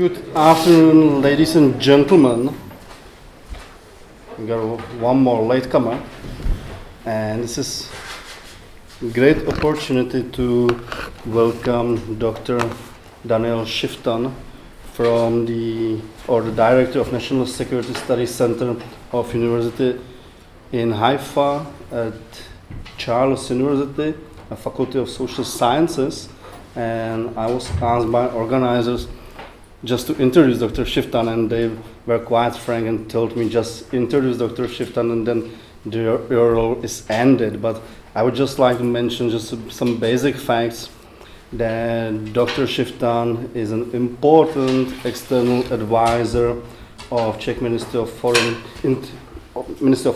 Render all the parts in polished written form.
Good afternoon, ladies and gentlemen. We got one more latecomer, and this is a great opportunity to welcome Dr. Daniel Schueftan from the Director of National Security Studies Center of University in Haifa at Charles University, a Faculty of Social Sciences, and I was asked by organizers just to introduce Dr. Schueftan, and they were quite frank and told me just introduce Dr. Schueftan and then your role is ended. But I would just like to mention just some basic facts that Dr. Schueftan is an important external advisor of Czech Ministry of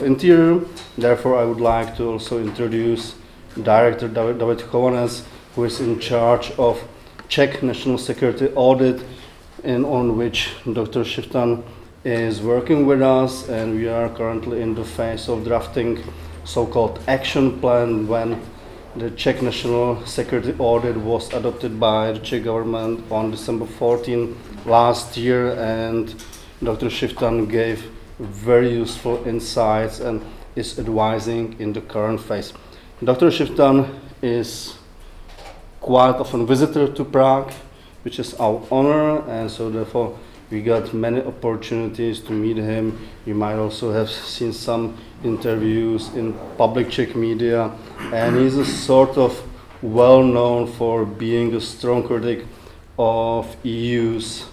Interior. Therefore, I would like to also introduce Director David Chovanec, who is in charge of Czech National Security Audit, and on which Dr. Schueftan is working with us, and we are currently in the phase of drafting so-called action plan when the Czech National Security Audit was adopted by the Czech government on December 14 last year, and Dr. Schueftan gave very useful insights and is advising in the current phase. Dr. Schueftan is quite often visitor to Prague, which is our honor, and so therefore we got many opportunities to meet him. You might also have seen some interviews in public Czech media, and he's a sort of well known for being a strong critic of EU's,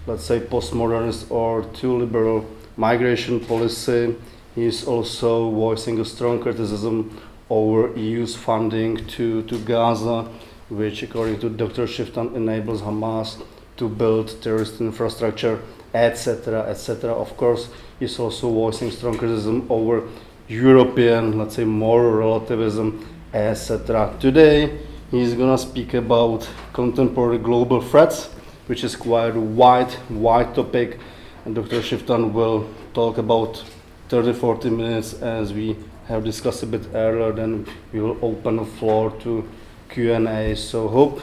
let's say, postmodernist or too liberal migration policy. He's also voicing a strong criticism over EU's funding to Gaza, which, according to Dr. Schueftan, enables Hamas to build terrorist infrastructure, etc., etc. Of course, he's also voicing strong criticism over European, let's say, moral relativism, etc. Today, he's gonna speak about contemporary global threats, which is quite a wide topic, and Dr. Schueftan will talk about 30-40 minutes, as we have discussed a bit earlier. Then we will open the floor to Q&A, so hope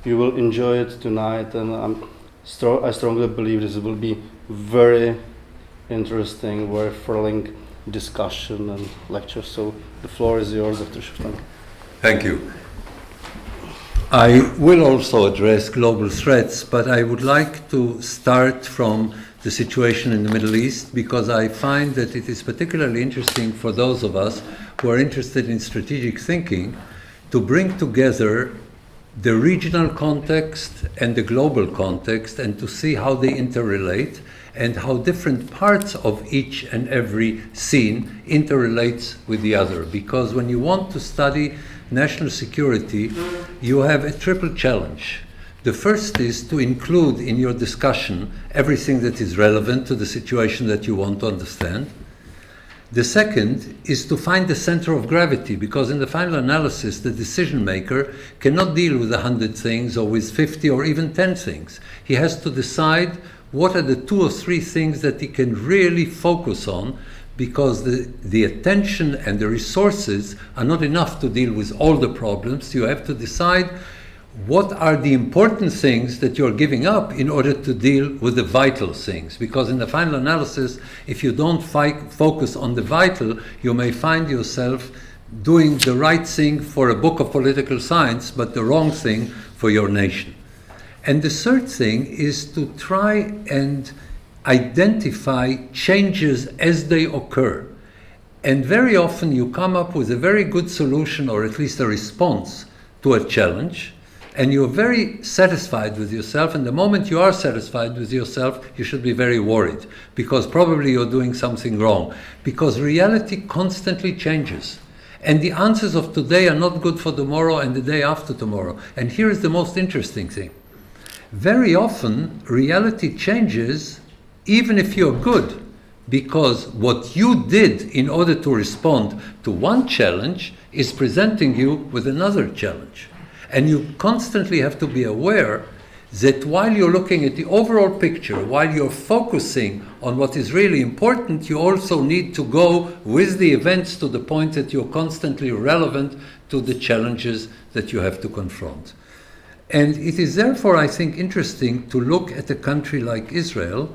you will enjoy it tonight, and I strongly believe this will be very interesting, very thrilling discussion and lecture. So the floor is yours, Dr. Schueftan. Thank you. I will also address global threats, but I would like to start from the situation in the Middle East, because I find that it is particularly interesting for those of us who are interested in strategic thinking to bring together the regional context and the global context, and to see how they interrelate and how different parts of each and every scene interrelates with the other. Because when you want to study national security, you have a triple challenge. The first is to include in your discussion everything that is relevant to the situation that you want to understand. The second is to find the center of gravity, because in the final analysis, the decision maker cannot deal with 100 things or with 50 or even 10 things. He has to decide what are the 2 or 3 things that he can really focus on, because the attention and the resources are not enough to deal with all the problems. You have to decide what are the important things that you're giving up in order to deal with the vital things. Because in the final analysis, if you don't focus on the vital, you may find yourself doing the right thing for a book of political science, but the wrong thing for your nation. And the third thing is to try and identify changes as they occur. And very often you come up with a very good solution, or at least a response to a challenge, and you're very satisfied with yourself, and the moment you are satisfied with yourself, you should be very worried, because probably you're doing something wrong, because reality constantly changes. And the answers of today are not good for tomorrow and the day after tomorrow. And here is the most interesting thing. Very often, reality changes even if you're good, because what you did in order to respond to one challenge is presenting you with another challenge. And you constantly have to be aware that while you're looking at the overall picture, while you're focusing on what is really important, you also need to go with the events to the point that you're constantly relevant to the challenges that you have to confront. And it is therefore, I think, interesting to look at a country like Israel,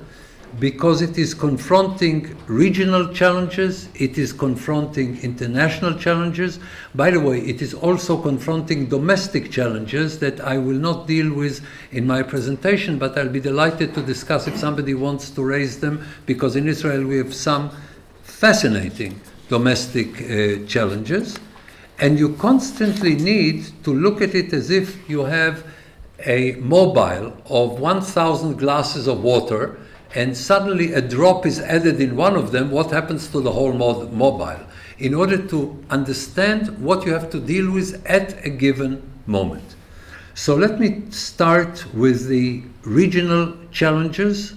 because it is confronting regional challenges, it is confronting international challenges. By the way, it is also confronting domestic challenges that I will not deal with in my presentation, but I'll be delighted to discuss if somebody wants to raise them, because in Israel we have some fascinating domestic challenges. And you constantly need to look at it as if you have a mobile of 1,000 glasses of water, and suddenly a drop is added in one of them. What happens to the whole mobile? In order to understand what you have to deal with at a given moment. So let me start with the regional challenges,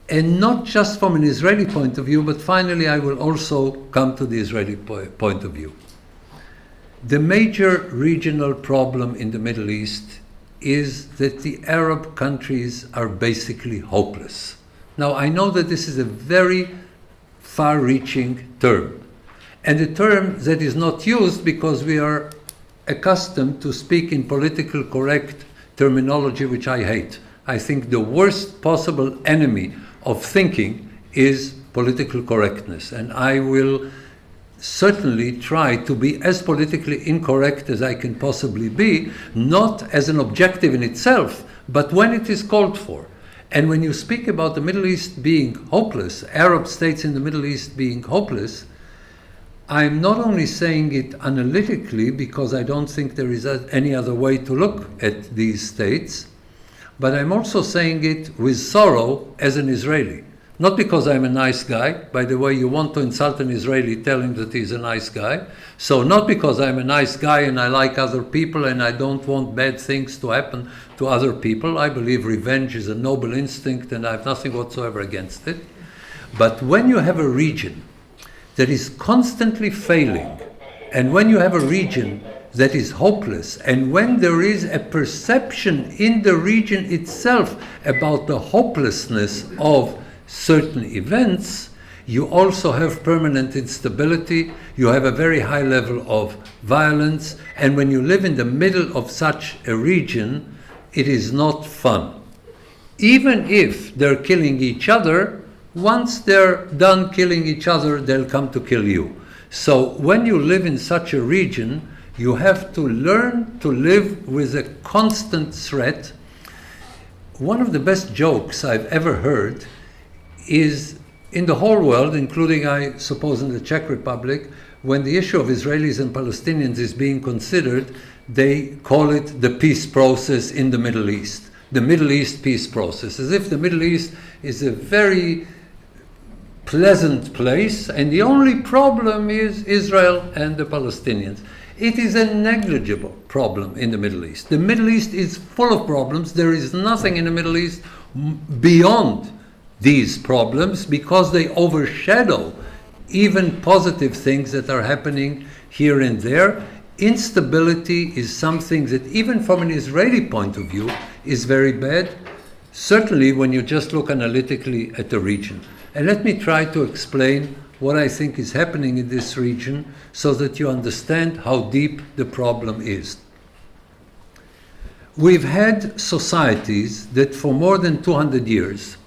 and not just from an Israeli point of view, but finally I will also come to the Israeli point of view. The major regional problem in the Middle East is that the Arab countries are basically hopeless. Now, I know that this is a very far-reaching term, and a term that is not used because we are accustomed to speak in political correct terminology, which I hate. I think the worst possible enemy of thinking is political correctness, and I will certainly try to be as politically incorrect as I can possibly be, not as an objective in itself, but when it is called for. And when you speak about the Middle East being hopeless, Arab states in the Middle East being hopeless, I'm not only saying it analytically, because I don't think there is any other way to look at these states, but I'm also saying it with sorrow as an Israeli. Not because I'm a nice guy. By the way, you want to insult an Israeli, tell him that he's a nice guy. So not because I'm a nice guy and I like other people and I don't want bad things to happen to other people. I believe revenge is a noble instinct and I have nothing whatsoever against it. But when you have a region that is constantly failing, and when you have a region that is hopeless, and when there is a perception in the region itself about the hopelessness of certain events, you also have permanent instability, you have a very high level of violence, and when you live in the middle of such a region, it is not fun. Even if they're killing each other, once they're done killing each other, they'll come to kill you. So when you live in such a region, you have to learn to live with a constant threat. One of the best jokes I've ever heard is in the whole world, including, I suppose, in the Czech Republic, when the issue of Israelis and Palestinians is being considered, they call it the peace process in the Middle East. The Middle East peace process, as if the Middle East is a very pleasant place and the only problem is Israel and the Palestinians. It is a negligible problem in the Middle East. The Middle East is full of problems. There is nothing in the Middle East beyond these problems because they overshadow even positive things that are happening here and there. Instability is something that even from an Israeli point of view is very bad, certainly when you just look analytically at the region. And let me try to explain what I think is happening in this region so that you understand how deep the problem is. We've had societies that for more than 200 years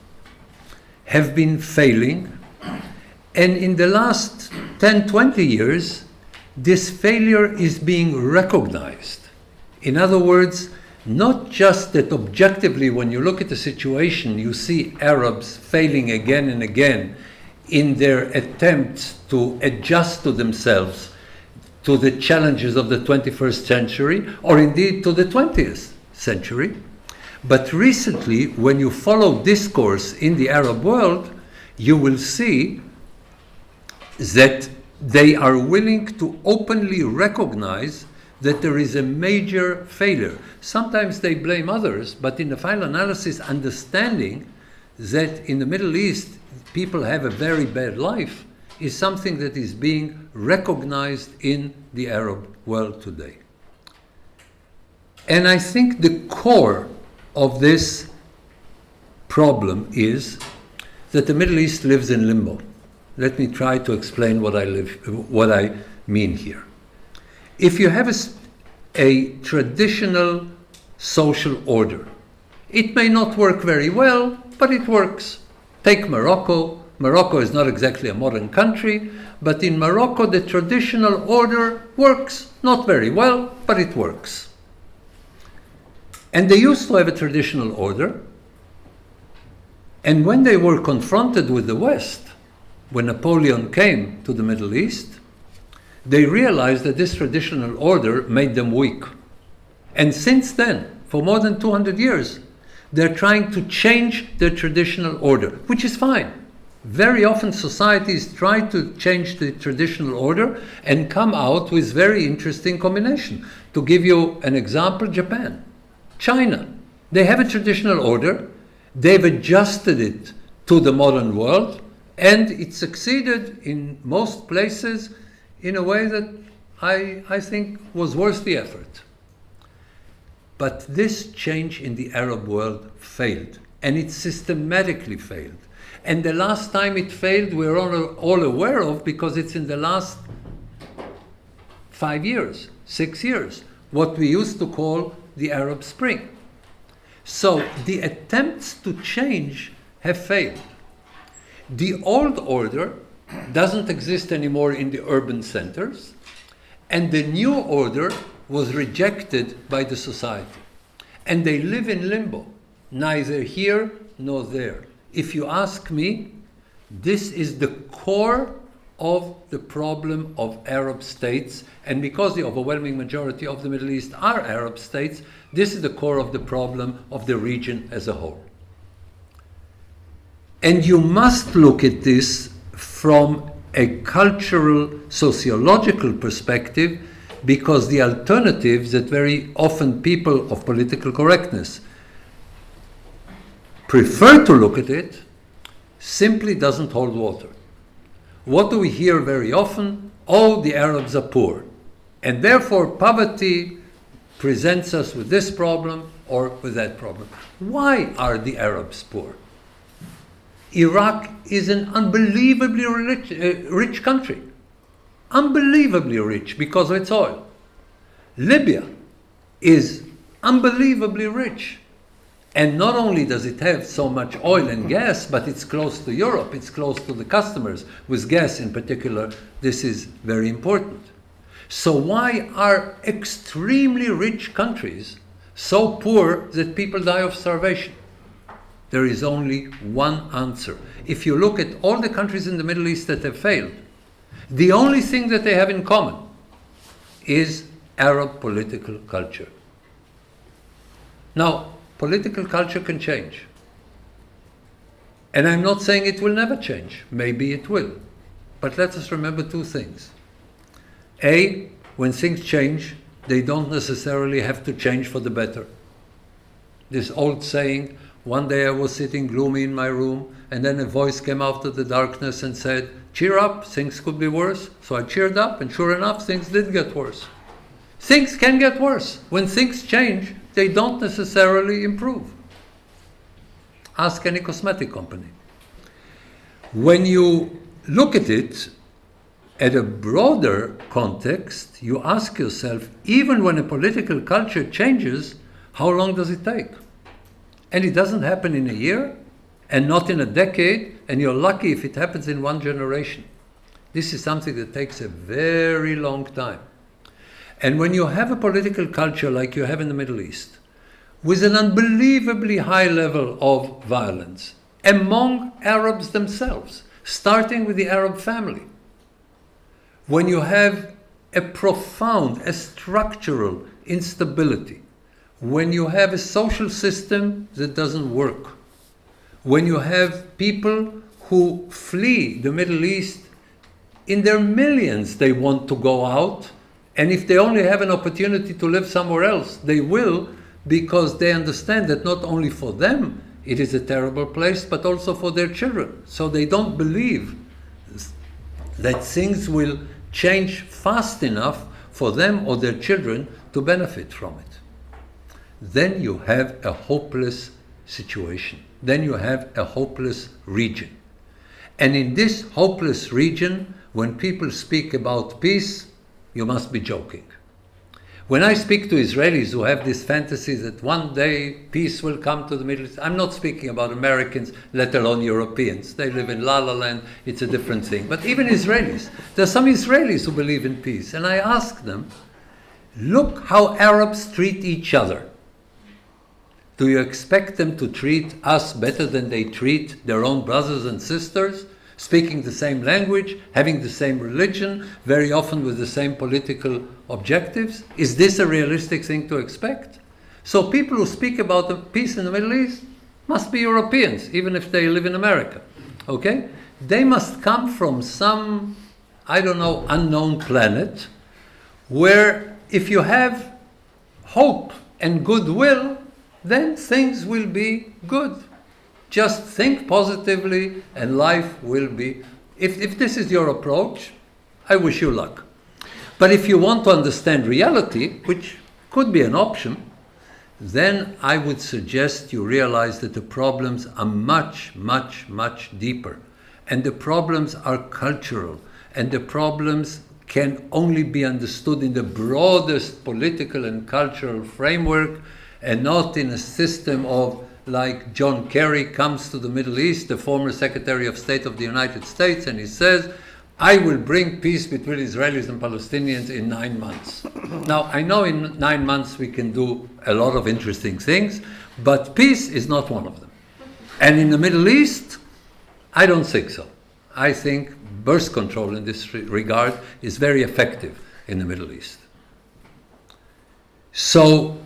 have been failing, and in the last 10, 20 years, this failure is being recognized. In other words, not just that objectively when you look at the situation, you see Arabs failing again and again in their attempts to adjust to themselves to the challenges of the 21st century, or indeed to the 20th century. But recently, when you follow discourse in the Arab world, you will see that they are willing to openly recognize that there is a major failure. Sometimes they blame others, but in the final analysis, understanding that in the Middle East people have a very bad life is something that is being recognized in the Arab world today. And I think the core of this problem is that the Middle East lives in limbo. Let me try to explain what I mean here. If you have a traditional social order. It may not work very well, but it works. Take Morocco. Morocco is not exactly a modern country, but in Morocco the traditional order works. Not very well, but it works. And they used to have a traditional order, and when they were confronted with the West, when Napoleon came to the Middle East, they realized that this traditional order made them weak. And since then, for more than 200 years, they're trying to change their traditional order, which is fine. Very often societies try to change the traditional order and come out with very interesting combination. To give you an example, Japan, China, they have a traditional order, they've adjusted it to the modern world, and it succeeded in most places in a way that I think was worth the effort. But this change in the Arab world failed, and it systematically failed. And the last time it failed, we're all aware of, because it's in the last 5 years, 6 years, what we used to call the Arab Spring. So the attempts to change have failed. The old order doesn't exist anymore in the urban centers, and the new order was rejected by the society. And they live in limbo, neither here nor there. If you ask me, this is the core of the problem of Arab states, and because the overwhelming majority of the Middle East are Arab states, this is the core of the problem of the region as a whole. And you must look at this from a cultural, sociological perspective, because the alternatives that very often people of political correctness prefer to look at it simply doesn't hold water. What do we hear very often? Oh, the Arabs are poor, and therefore poverty presents us with this problem or with that problem. Why are the Arabs poor? Iraq is an unbelievably rich country. Unbelievably rich because of its oil. Libya is unbelievably rich. And not only does it have so much oil and gas, but it's close to Europe, it's close to the customers, with gas in particular. This is very important. So why are extremely rich countries so poor that people die of starvation? There is only one answer. If you look at all the countries in the Middle East that have failed, the only thing that they have in common is Arab political culture. Now, political culture can change. And I'm not saying it will never change. Maybe it will. But let us remember two things. A, when things change, they don't necessarily have to change for the better. This old saying, one day I was sitting gloomy in my room, and then a voice came out of the darkness and said, cheer up, things could be worse. So I cheered up, and sure enough, things did get worse. Things can get worse. When things change, they don't necessarily improve. Ask any cosmetic company. When you look at it at a broader context, you ask yourself, even when a political culture changes, how long does it take? And it doesn't happen in a year, and not in a decade, and you're lucky if it happens in one generation. This is something that takes a very long time. And when you have a political culture like you have in the Middle East, with an unbelievably high level of violence among Arabs themselves, starting with the Arab family, when you have a profound, a structural instability, when you have a social system that doesn't work, when you have people who flee the Middle East in their millions, they want to go out, and if they only have an opportunity to live somewhere else, they will, because they understand that not only for them it is a terrible place, but also for their children. So they don't believe that things will change fast enough for them or their children to benefit from it. Then you have a hopeless situation. Then you have a hopeless region. And in this hopeless region, when people speak about peace, you must be joking. When I speak to Israelis who have this fantasy that one day peace will come to the Middle East, I'm not speaking about Americans, let alone Europeans. They live in La La Land, it's a different thing. But even Israelis, there are some Israelis who believe in peace. And I ask them, look how Arabs treat each other. Do you expect them to treat us better than they treat their own brothers and sisters? Speaking the same language, having the same religion, very often with the same political objectives? Is this a realistic thing to expect? So people who speak about the peace in the Middle East must be Europeans, even if they live in America. Okay? They must come from some, I don't know, unknown planet, where if you have hope and goodwill, then things will be good. Just think positively and life will be... If this is your approach, I wish you luck. But if you want to understand reality, which could be an option, then I would suggest you realize that the problems are much, much, much deeper. And the problems are cultural. And the problems can only be understood in the broadest political and cultural framework, and not in a system of, like John Kerry comes to the Middle East, the former Secretary of State of the United States, and he says, I will bring peace between Israelis and Palestinians in 9 months. Now, I know in 9 months we can do a lot of interesting things, but peace is not one of them. And in the Middle East, I don't think so. I think birth control in this regard is very effective in the Middle East. So,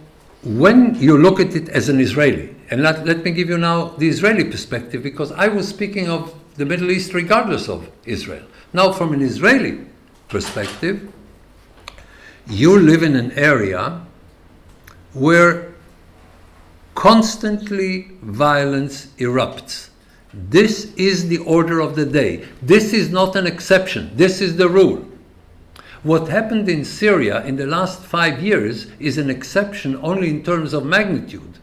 when you look at it as an Israeli, and let me give you now the Israeli perspective, because I was speaking of the Middle East regardless of Israel. Now, from an Israeli perspective, you live in an area where constantly violence erupts. This is the order of the day. This is not an exception. This is the rule. What happened in Syria in the last 5 years is an exception only in terms of magnitude.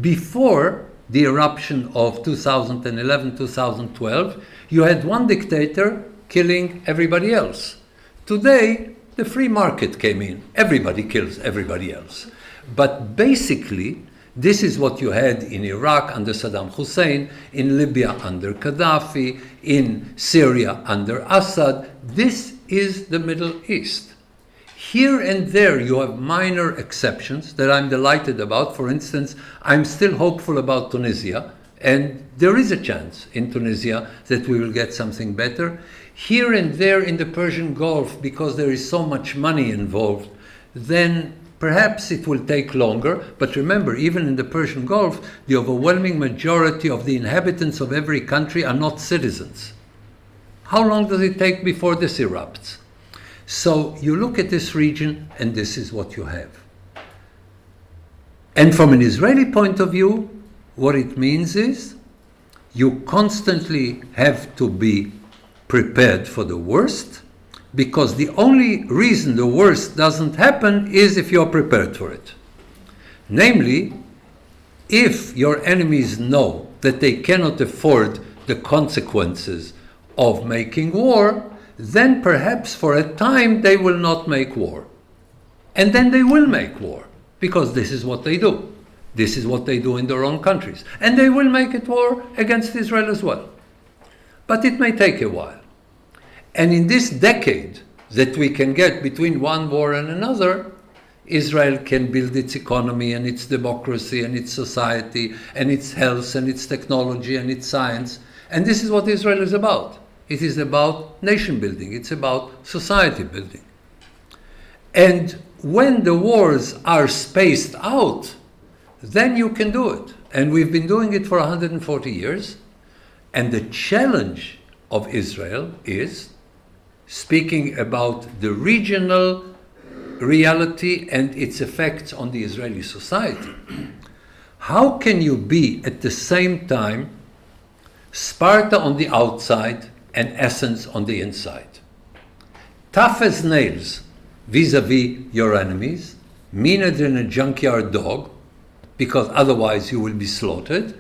Before the eruption of 2011, 2012, you had one dictator killing everybody else. Today, the free market came in. Everybody kills everybody else. But basically, this is what you had in Iraq under Saddam Hussein, in Libya under Gaddafi, in Syria under Assad. This is the Middle East. Here and there you have minor exceptions that I'm delighted about. For instance, I'm still hopeful about Tunisia, and there is a chance in Tunisia that we will get something better. Here and there in the Persian Gulf, because there is so much money involved, then perhaps it will take longer. But remember, even in the Persian Gulf, the overwhelming majority of the inhabitants of every country are not citizens. How long does it take before this erupts? So you look at this region, and this is what you have. And from an Israeli point of view, what it means is you constantly have to be prepared for the worst, because the only reason the worst doesn't happen is if you're prepared for it. Namely, if your enemies know that they cannot afford the consequences of making war, then perhaps for a time they will not make war. And then they will make war, because this is what they do. This is what they do in their own countries. And they will make it war against Israel as well. But it may take a while. And in this decade that we can get between one war and another, Israel can build its economy and its democracy and its society and its health and its technology and its science. And this is what Israel is about. It is about nation building. It's about society building. And when the wars are spaced out, then you can do it. And we've been doing it for 140 years. And the challenge of Israel is speaking about the regional reality and its effects on the Israeli society. How can you be at the same time Sparta on the outside and Athens on the inside? Tough as nails vis-a-vis your enemies, meaner than a junkyard dog, because otherwise you will be slaughtered,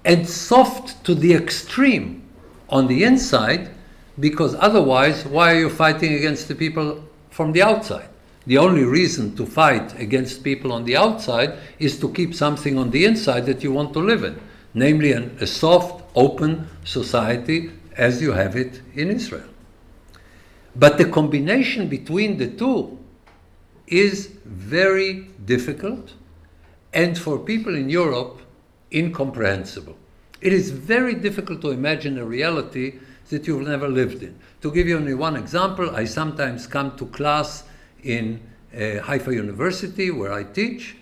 and soft to the extreme on the inside, because otherwise, why are you fighting against the people from the outside? The only reason to fight against people on the outside is to keep something on the inside that you want to live in, namely a soft, open society as you have it in Israel. But the combination between the two is very difficult, and for people in Europe, incomprehensible. It is very difficult to imagine a reality that you've never lived in. To give you only one example, I sometimes come to class in Haifa University, where I teach,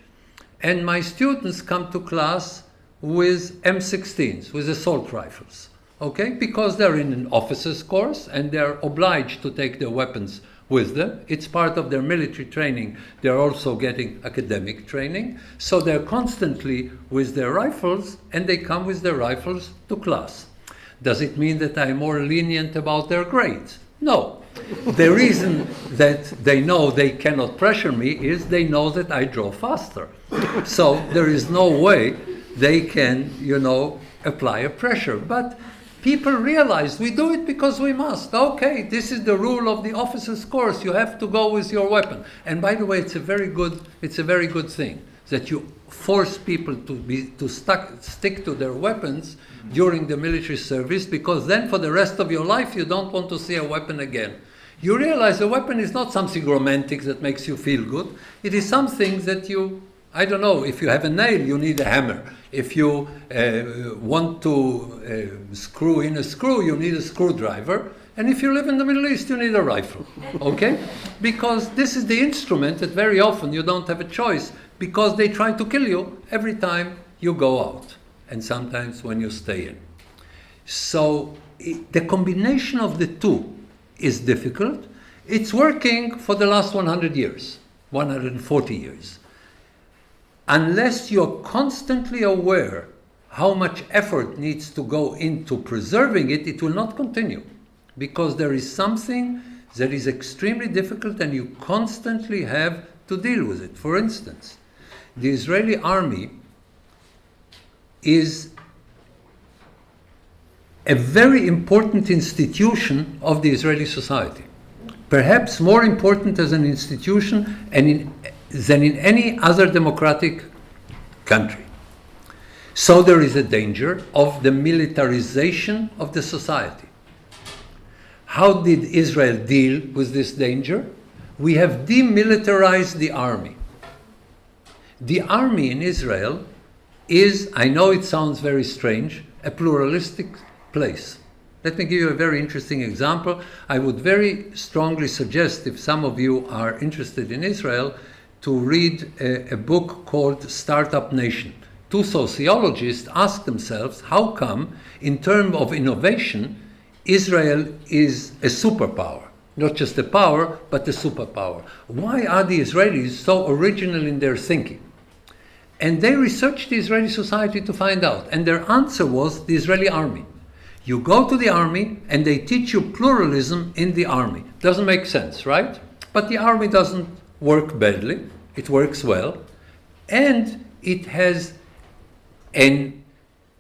and my students come to class with M16s, with assault rifles, okay? Because they're in an officer's course and they're obliged to take their weapons with them. It's part of their military training. They're also getting academic training. So they're constantly with their rifles, and they come with their rifles to class. Does it mean that I'm more lenient about their grades? No. The reason that they know they cannot pressure me is they know that I draw faster. So there is no way they can, apply a pressure. But people realize we do it because we must. Okay, this is the rule of the officer's course. You have to go with your weapon. And by the way, it's a very good thing that you force people to stick to their weapons during the military service, because then for the rest of your life you don't want to see a weapon again. You realize a weapon is not something romantic that makes you feel good. It is something that if you have a nail, you need a hammer. If you want to screw in a screw, you need a screwdriver. And if you live in the Middle East, you need a rifle, okay? Because this is the instrument that very often you don't have a choice, because they try to kill you every time you go out, and sometimes when you stay in. So the combination of the two is difficult. It's working for the last 100 years, 140 years. Unless you're constantly aware how much effort needs to go into preserving it, it will not continue. Because there is something that is extremely difficult and you constantly have to deal with it. For instance, the Israeli army is a very important institution of the Israeli society. Perhaps more important as an institution than in any other democratic country. So there is a danger of the militarization of the society. How did Israel deal with this danger? We have demilitarized the army. The army in Israel is, I know it sounds very strange, a pluralistic place. Let me give you a very interesting example. I would very strongly suggest, if some of you are interested in Israel, to read a book called Startup Nation. Two sociologists ask themselves, how come, in terms of innovation, Israel is a superpower? Not just a power, but a superpower. Why are the Israelis so original in their thinking? And they researched the Israeli society to find out. And their answer was the Israeli army. You go to the army and they teach you pluralism in the army. Doesn't make sense, right? But the army doesn't work badly. It works well. And it has an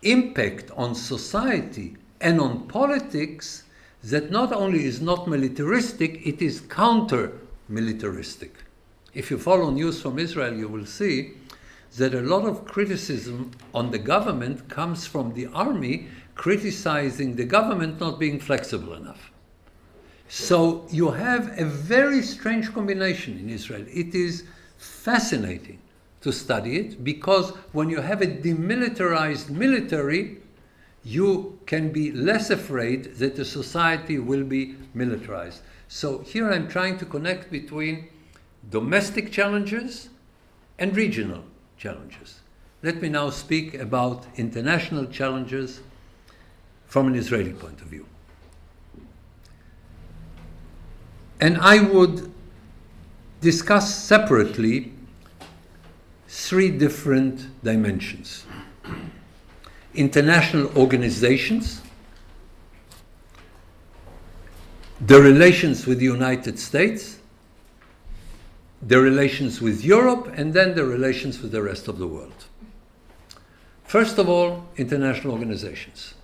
impact on society and on politics that not only is not militaristic, it is counter-militaristic. If you follow news from Israel, you will see that a lot of criticism on the government comes from the army criticizing the government not being flexible enough. So you have a very strange combination in Israel. It is fascinating to study it, because when you have a demilitarized military, you can be less afraid that the society will be militarized. So here I'm trying to connect between domestic challenges and regional challenges. Let me now speak about international challenges from an Israeli point of view. And I would discuss separately three different dimensions. International organizations, the relations with the United States, the relations with Europe, and then the relations with the rest of the world. First of all, international organizations.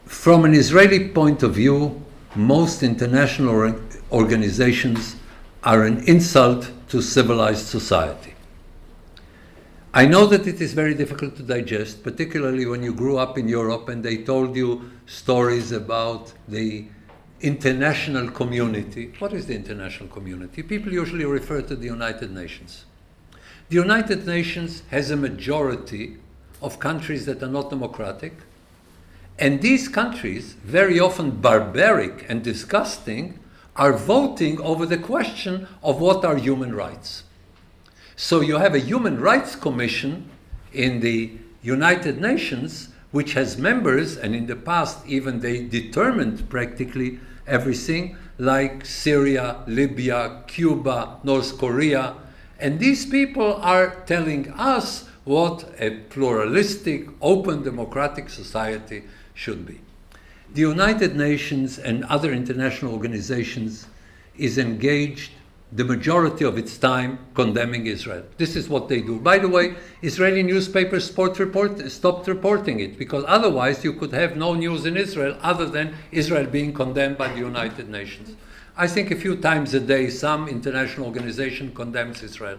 From an Israeli point of view, most international organizations are an insult to civilized society. I know that it is very difficult to digest, particularly when you grew up in Europe and they told you stories about the international community. What is the international community? People usually refer to the United Nations. The United Nations has a majority of countries that are not democratic, and these countries, very often barbaric and disgusting, are voting over the question of what are human rights. So you have a Human Rights Commission in the United Nations, which has members, and in the past even they determined practically everything, like Syria, Libya, Cuba, North Korea. And these people are telling us what a pluralistic, open, democratic society should be. The United Nations and other international organizations is engaged the majority of its time condemning Israel. This is what they do. By the way, Israeli newspapers stopped reporting it, because otherwise you could have no news in Israel other than Israel being condemned by the United Nations. I think a few times a day some international organization condemns Israel.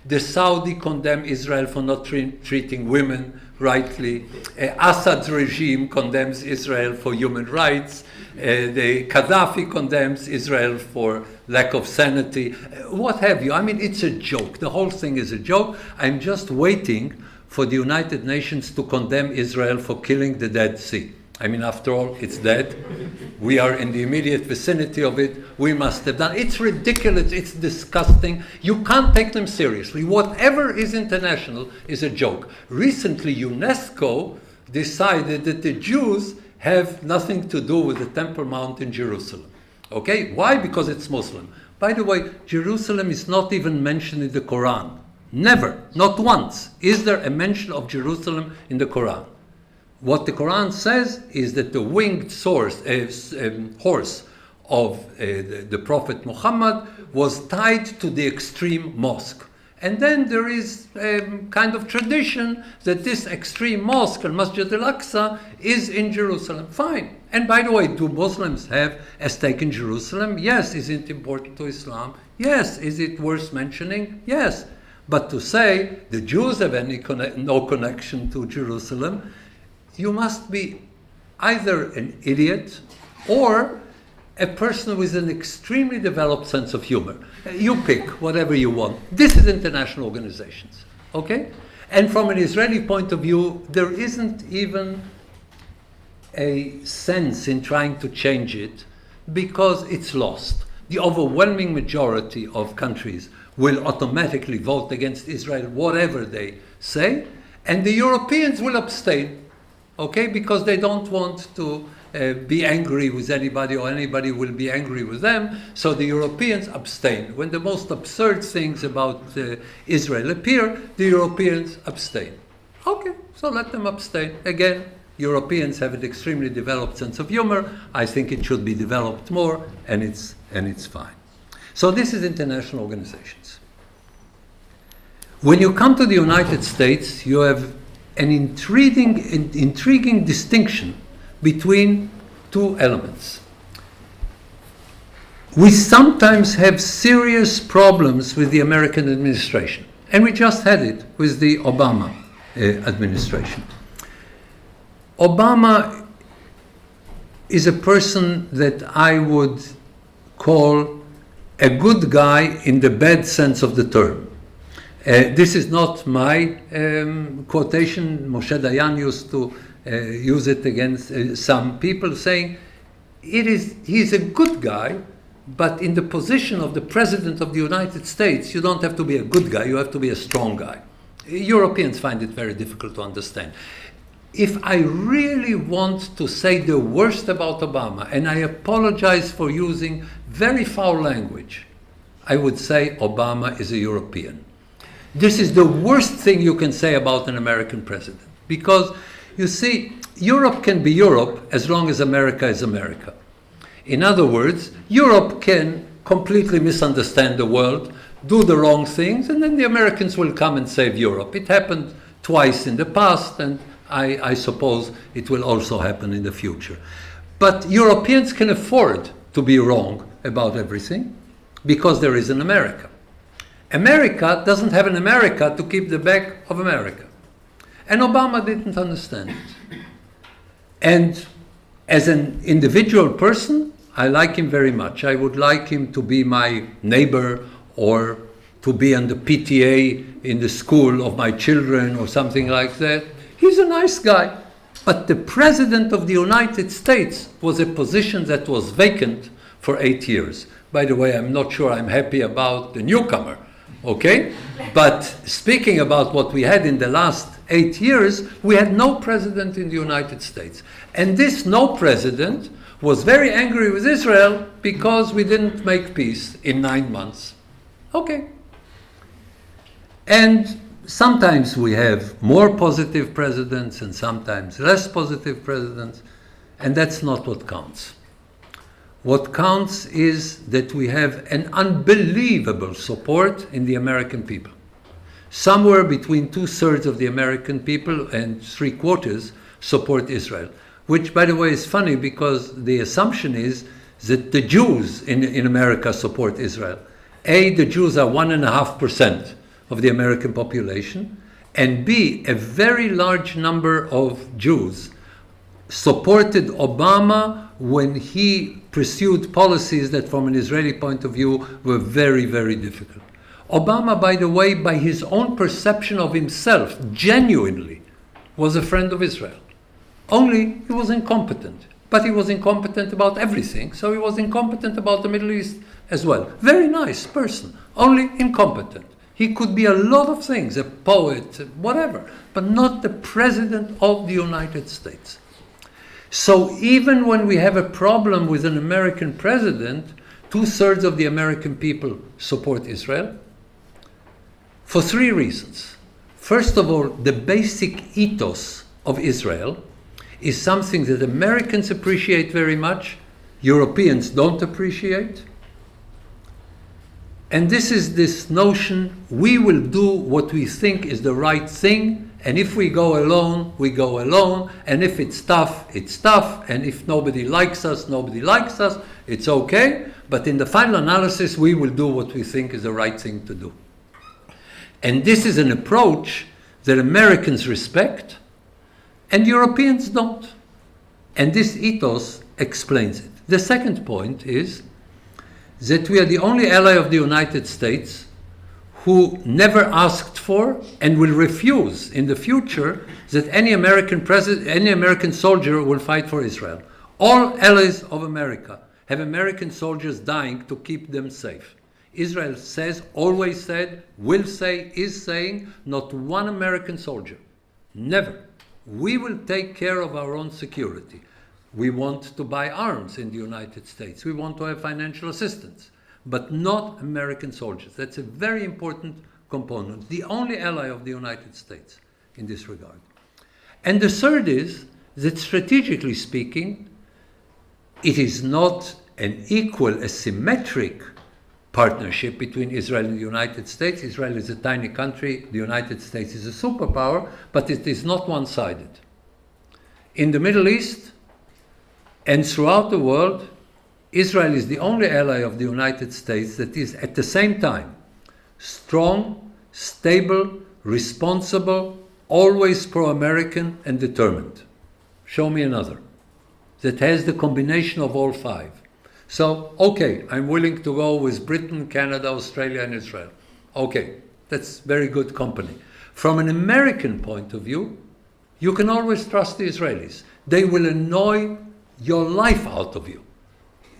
The Saudi condemn Israel for not treating women rightly. Assad's regime condemns Israel for human rights. The Gaddafi condemns Israel for lack of sanity. What have you? I mean, it's a joke. The whole thing is a joke. I'm just waiting for the United Nations to condemn Israel for killing the Dead Sea. I mean, after all, it's dead. We are in the immediate vicinity of it. We must have done. It's ridiculous. It's disgusting. You can't take them seriously. Whatever is international is a joke. Recently, UNESCO decided that the Jews have nothing to do with the Temple Mount in Jerusalem. Okay? Why? Because it's Muslim. By the way, Jerusalem is not even mentioned in the Quran. Never, not once, is there a mention of Jerusalem in the Quran. What the Quran says is that the winged horse of the Prophet Muhammad was tied to the extreme mosque. And then there is a kind of tradition that this extreme mosque, Al-Masjid al-Aqsa, is in Jerusalem. Fine. And by the way, do Muslims have a stake in Jerusalem? Yes. Is it important to Islam? Yes. Is it worth mentioning? Yes. But to say the Jews have no connection to Jerusalem, you must be either an idiot or a person with an extremely developed sense of humor. You pick whatever you want. This is international organizations, okay? And from an Israeli point of view, there isn't even a sense in trying to change it because it's lost. The overwhelming majority of countries will automatically vote against Israel, whatever they say, and the Europeans will abstain. Okay, because they don't want to be angry with anybody, or anybody will be angry with them, so the Europeans abstain. When the most absurd things about Israel appear, the Europeans abstain. Okay, so let them abstain. Again, Europeans have an extremely developed sense of humor. I think it should be developed more, and it's fine. So this is international organizations. When you come to the United States, you have an intriguing distinction between two elements. We sometimes have serious problems with the American administration, and we just had it with the Obama administration. Obama is a person that I would call a good guy in the bad sense of the term. This is not my quotation. Moshe Dayan used to use it against some people, saying he's a good guy, but in the position of the President of the United States, you don't have to be a good guy, you have to be a strong guy. Europeans find it very difficult to understand. If I really want to say the worst about Obama, and I apologize for using very foul language, I would say Obama is a European. This is the worst thing you can say about an American president. Because, you see, Europe can be Europe as long as America is America. In other words, Europe can completely misunderstand the world, do the wrong things, and then the Americans will come and save Europe. It happened twice in the past, and I suppose it will also happen in the future. But Europeans can afford to be wrong about everything because there is an America. America doesn't have an America to keep the back of America. And Obama didn't understand it. And as an individual person, I like him very much. I would like him to be my neighbor or to be on the PTA in the school of my children or something like that. He's a nice guy. But the President of the United States was a position that was vacant for 8 years. By the way, I'm not sure I'm happy about the newcomer, okay? But speaking about what we had in the last 8 years, we had no president in the United States. And this no president was very angry with Israel because we didn't make peace in 9 months. Okay. And sometimes we have more positive presidents and sometimes less positive presidents, and that's not what counts. What counts is that we have an unbelievable support in the American people. Somewhere between 2/3 of the American people and 3/4 support Israel, which, by the way, is funny because the assumption is that the Jews in America support Israel. A, the Jews are 1.5% of the American population, and B, a very large number of Jews supported Obama when he pursued policies that from an Israeli point of view were very, very difficult. Obama, by the way, by his own perception of himself, genuinely was a friend of Israel. Only he was incompetent. But he was incompetent about everything, so he was incompetent about the Middle East as well. Very nice person, only incompetent. He could be a lot of things, a poet, whatever, but not the President of the United States. So even when we have a problem with an American president, 2/3 of the American people support Israel for 3 reasons. First of all, the basic ethos of Israel is something that Americans appreciate very much, Europeans don't appreciate. And this is this notion, we will do what we think is the right thing, and if we go alone, we go alone, and if it's tough, it's tough, and if nobody likes us, nobody likes us, it's okay, but in the final analysis, we will do what we think is the right thing to do. And this is an approach that Americans respect, and Europeans don't. And this ethos explains it. The second point is that we are the only ally of the United States who never asked for and will refuse in the future that any American soldier will fight for Israel. All allies of America have American soldiers dying to keep them safe. Israel says, always said, will say, is saying, not one American soldier. Never. We will take care of our own security. We want to buy arms in the United States. We want to have financial assistance, but not American soldiers. That's a very important component, the only ally of the United States in this regard. And the third is that strategically speaking, it is not an equal, a symmetric partnership between Israel and the United States. Israel is a tiny country, the United States is a superpower, but it is not one-sided. In the Middle East and throughout the world, Israel is the only ally of the United States that is at the same time strong, stable, responsible, always pro-American and determined. Show me another that has the combination of all 5. So, okay, I'm willing to go with Britain, Canada, Australia, and Israel. Okay, that's very good company. From an American point of view, you can always trust the Israelis. They will annoy your life out of you.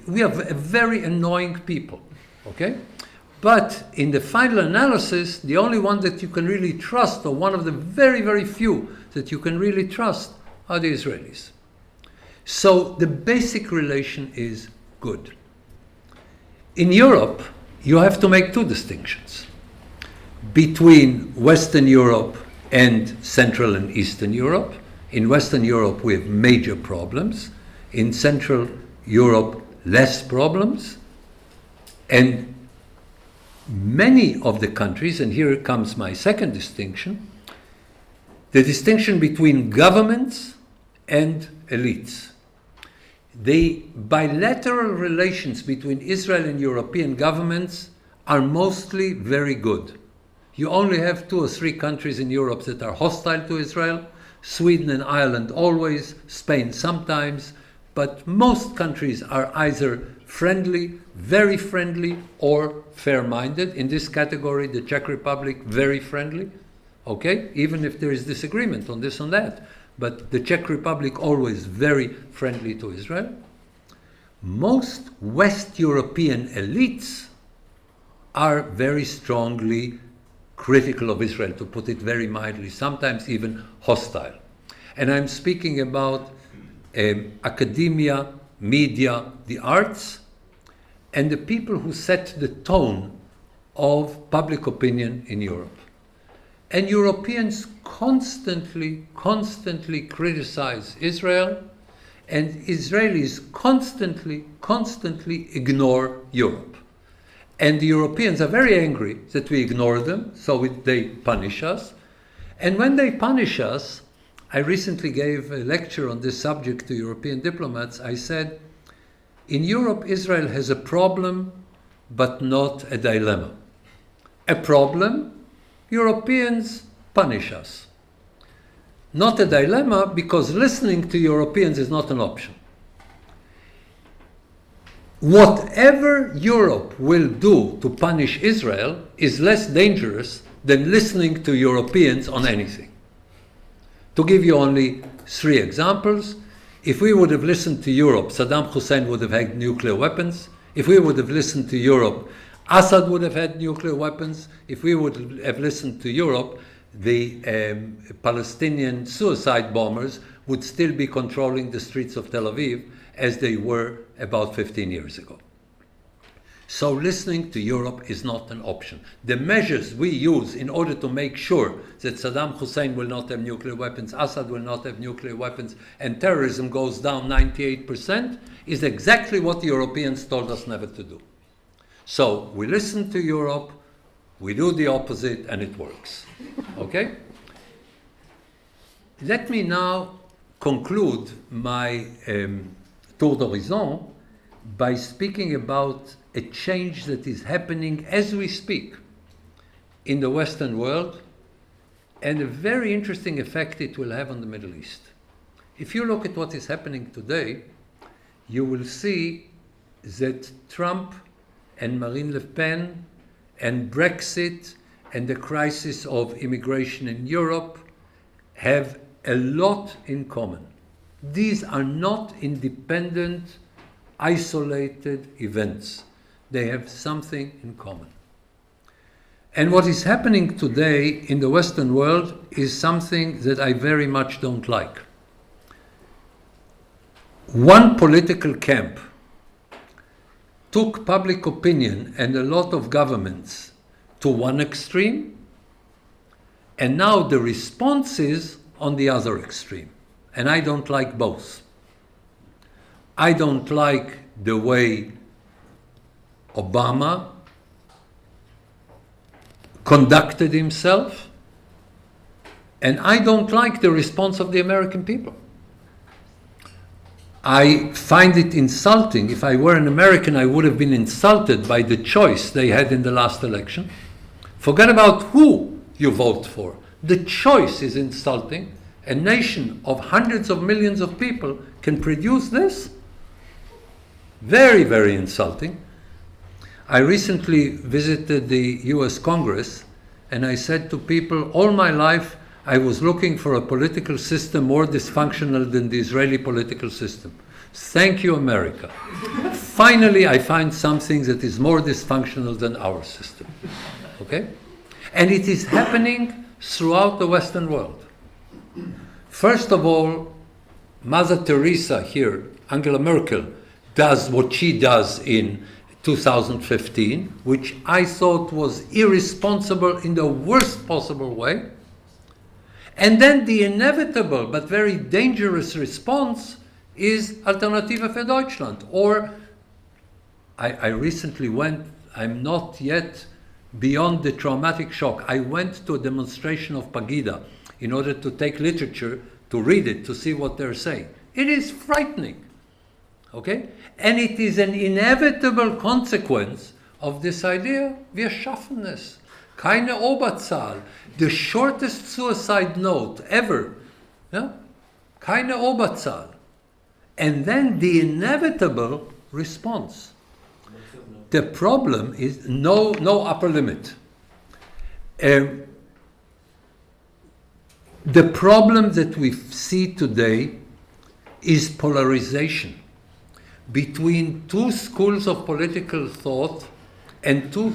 We are a very annoying people, okay? But in the final analysis, the only one that you can really trust, or one of the very, very few that you can really trust, are the Israelis. So the basic relation is good. In Europe, you have to make 2 distinctions between Western Europe and Central and Eastern Europe. In Western Europe, we have major problems. In Central Europe, less problems. And many of the countries, and here comes my second distinction, the distinction between governments and elites. the bilateral relations between Israel and European governments are mostly very good. You only have 2 or 3 countries in Europe that are hostile to Israel, Sweden and Ireland always, Spain sometimes, but most countries are either friendly, very friendly, or fair-minded. In this category, the Czech Republic, very friendly, okay? Even if there is disagreement on this and that. But the Czech Republic always very friendly to Israel. Most West European elites are very strongly critical of Israel, to put it very mildly, sometimes even hostile. And I'm speaking about academia, media, the arts, and the people who set the tone of public opinion in Europe. And Europeans constantly criticize Israel, and Israelis constantly ignore Europe. And the Europeans are very angry that we ignore them, so they punish us. And when they punish us, I recently gave a lecture on this subject to European diplomats. I said, in Europe, Israel has a problem, but not a dilemma. A problem, Europeans punish us. Not a dilemma, because listening to Europeans is not an option. Whatever Europe will do to punish Israel is less dangerous than listening to Europeans on anything. To give you only 3 examples, if we would have listened to Europe, Saddam Hussein would have had nuclear weapons. If we would have listened to Europe, Assad would have had nuclear weapons. If we would have listened to Europe, the Palestinian suicide bombers would still be controlling the streets of Tel Aviv as they were about 15 years ago. So listening to Europe is not an option. The measures we use in order to make sure that Saddam Hussein will not have nuclear weapons, Assad will not have nuclear weapons, and terrorism goes down 98% is exactly what the Europeans told us never to do. So we listen to Europe, we do the opposite, and it works. Okay? Let me now conclude my tour d'horizon by speaking about a change that is happening as we speak in the Western world, and a very interesting effect it will have on the Middle East. If you look at what is happening today, you will see that Trump and Marine Le Pen and Brexit and the crisis of immigration in Europe have a lot in common. These are not independent, isolated events. They have something in common. And what is happening today in the Western world is something that I very much don't like. One political camp took public opinion and a lot of governments to one extreme, and now the response is on the other extreme. And I don't like both. I don't like the way Obama conducted himself, and I don't like the response of the American people. I find it insulting. If I were an American, I would have been insulted by the choice they had in the last election. Forget about who you vote for. The choice is insulting. A nation of hundreds of millions of people can produce this? Very, very insulting. I recently visited the US Congress, and I said to people, all my life I was looking for a political system more dysfunctional than the Israeli political system. Thank you, America. Finally, I find something that is more dysfunctional than our system. Okay? And it is happening throughout the Western world. First of all, Mother Teresa here, Angela Merkel, does what she does in 2015, which I thought was irresponsible in the worst possible way. And then the inevitable but very dangerous response is Alternative für Deutschland. Or I recently went, I'm not yet beyond the traumatic shock. I went to a demonstration of Pagida in order to take literature, to read it, to see what they're saying. It is frightening. Okay? And it is an inevitable consequence of this idea, wir schaffen es. Keine Oberzahl. The shortest suicide note ever. Yeah? Keine Oberzahl. And then the inevitable response. The problem is no upper limit. The problem that we see today is polarization between two schools of political thought and two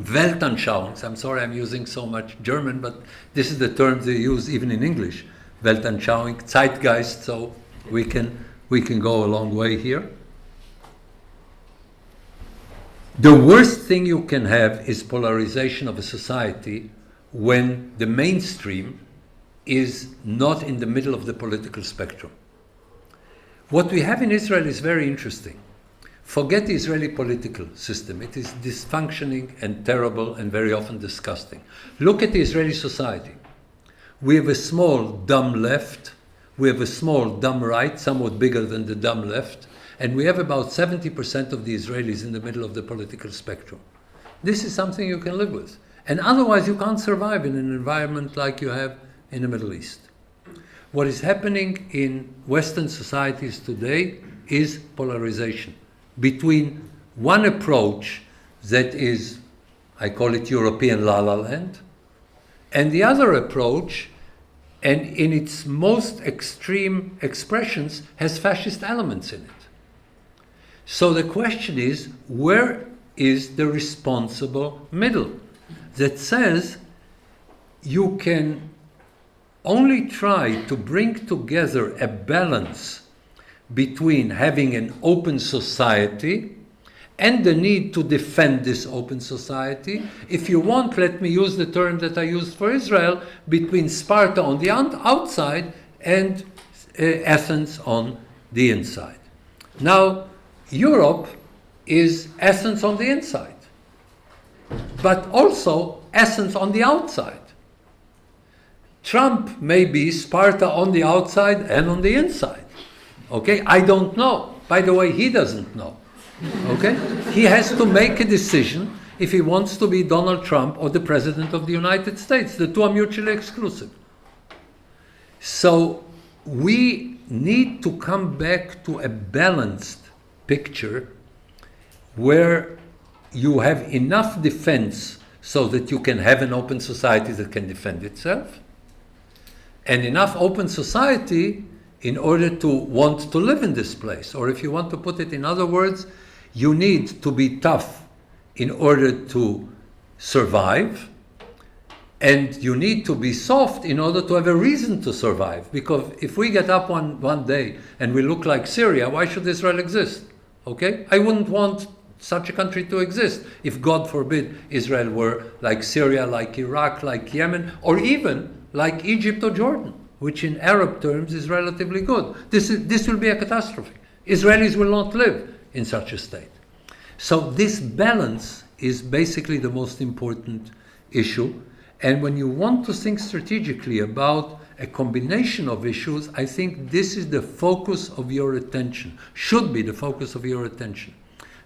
Weltanschauungs. I'm sorry I'm using so much German, but this is the term they use even in English. Weltanschauung, Zeitgeist, so we can go a long way here. The worst thing you can have is polarization of a society when the mainstream is not in the middle of the political spectrum. What we have in Israel is very interesting. Forget the Israeli political system. It is dysfunctioning and terrible and very often disgusting. Look at the Israeli society. We have a small dumb left, we have a small dumb right, somewhat bigger than the dumb left, and we have about 70% of the Israelis in the middle of the political spectrum. This is something you can live with. And otherwise you can't survive in an environment like you have in the Middle East. What is happening in Western societies today is polarization between one approach that is, I call it European la-la land, and the other approach, and in its most extreme expressions, has fascist elements in it. So the question is, where is the responsible middle that says you can only try to bring together a balance between having an open society and the need to defend this open society. If you want, let me use the term that I used for Israel, between Sparta on the outside and Athens on the inside. Now, Europe is Athens on the inside, but also Athens on the outside. Trump may be Sparta on the outside and on the inside. Okay, I don't know. By the way, he doesn't know. Okay, he has to make a decision if he wants to be Donald Trump or the President of the United States. The two are mutually exclusive. So we need to come back to a balanced picture where you have enough defense so that you can have an open society that can defend itself, and enough open society in order to want to live in this place. Or if you want to put it in other words, you need to be tough in order to survive, and you need to be soft in order to have a reason to survive. Because if we get up one day and we look like Syria, why should Israel exist? Okay? I wouldn't want such a country to exist if, God forbid, Israel were like Syria, like Iraq, like Yemen, or even like Egypt or Jordan, which in Arab terms is relatively good. This will be a catastrophe. Israelis will not live in such a state. So this balance is basically the most important issue. And when you want to think strategically about a combination of issues, I think this is the focus of your attention, should be the focus of your attention.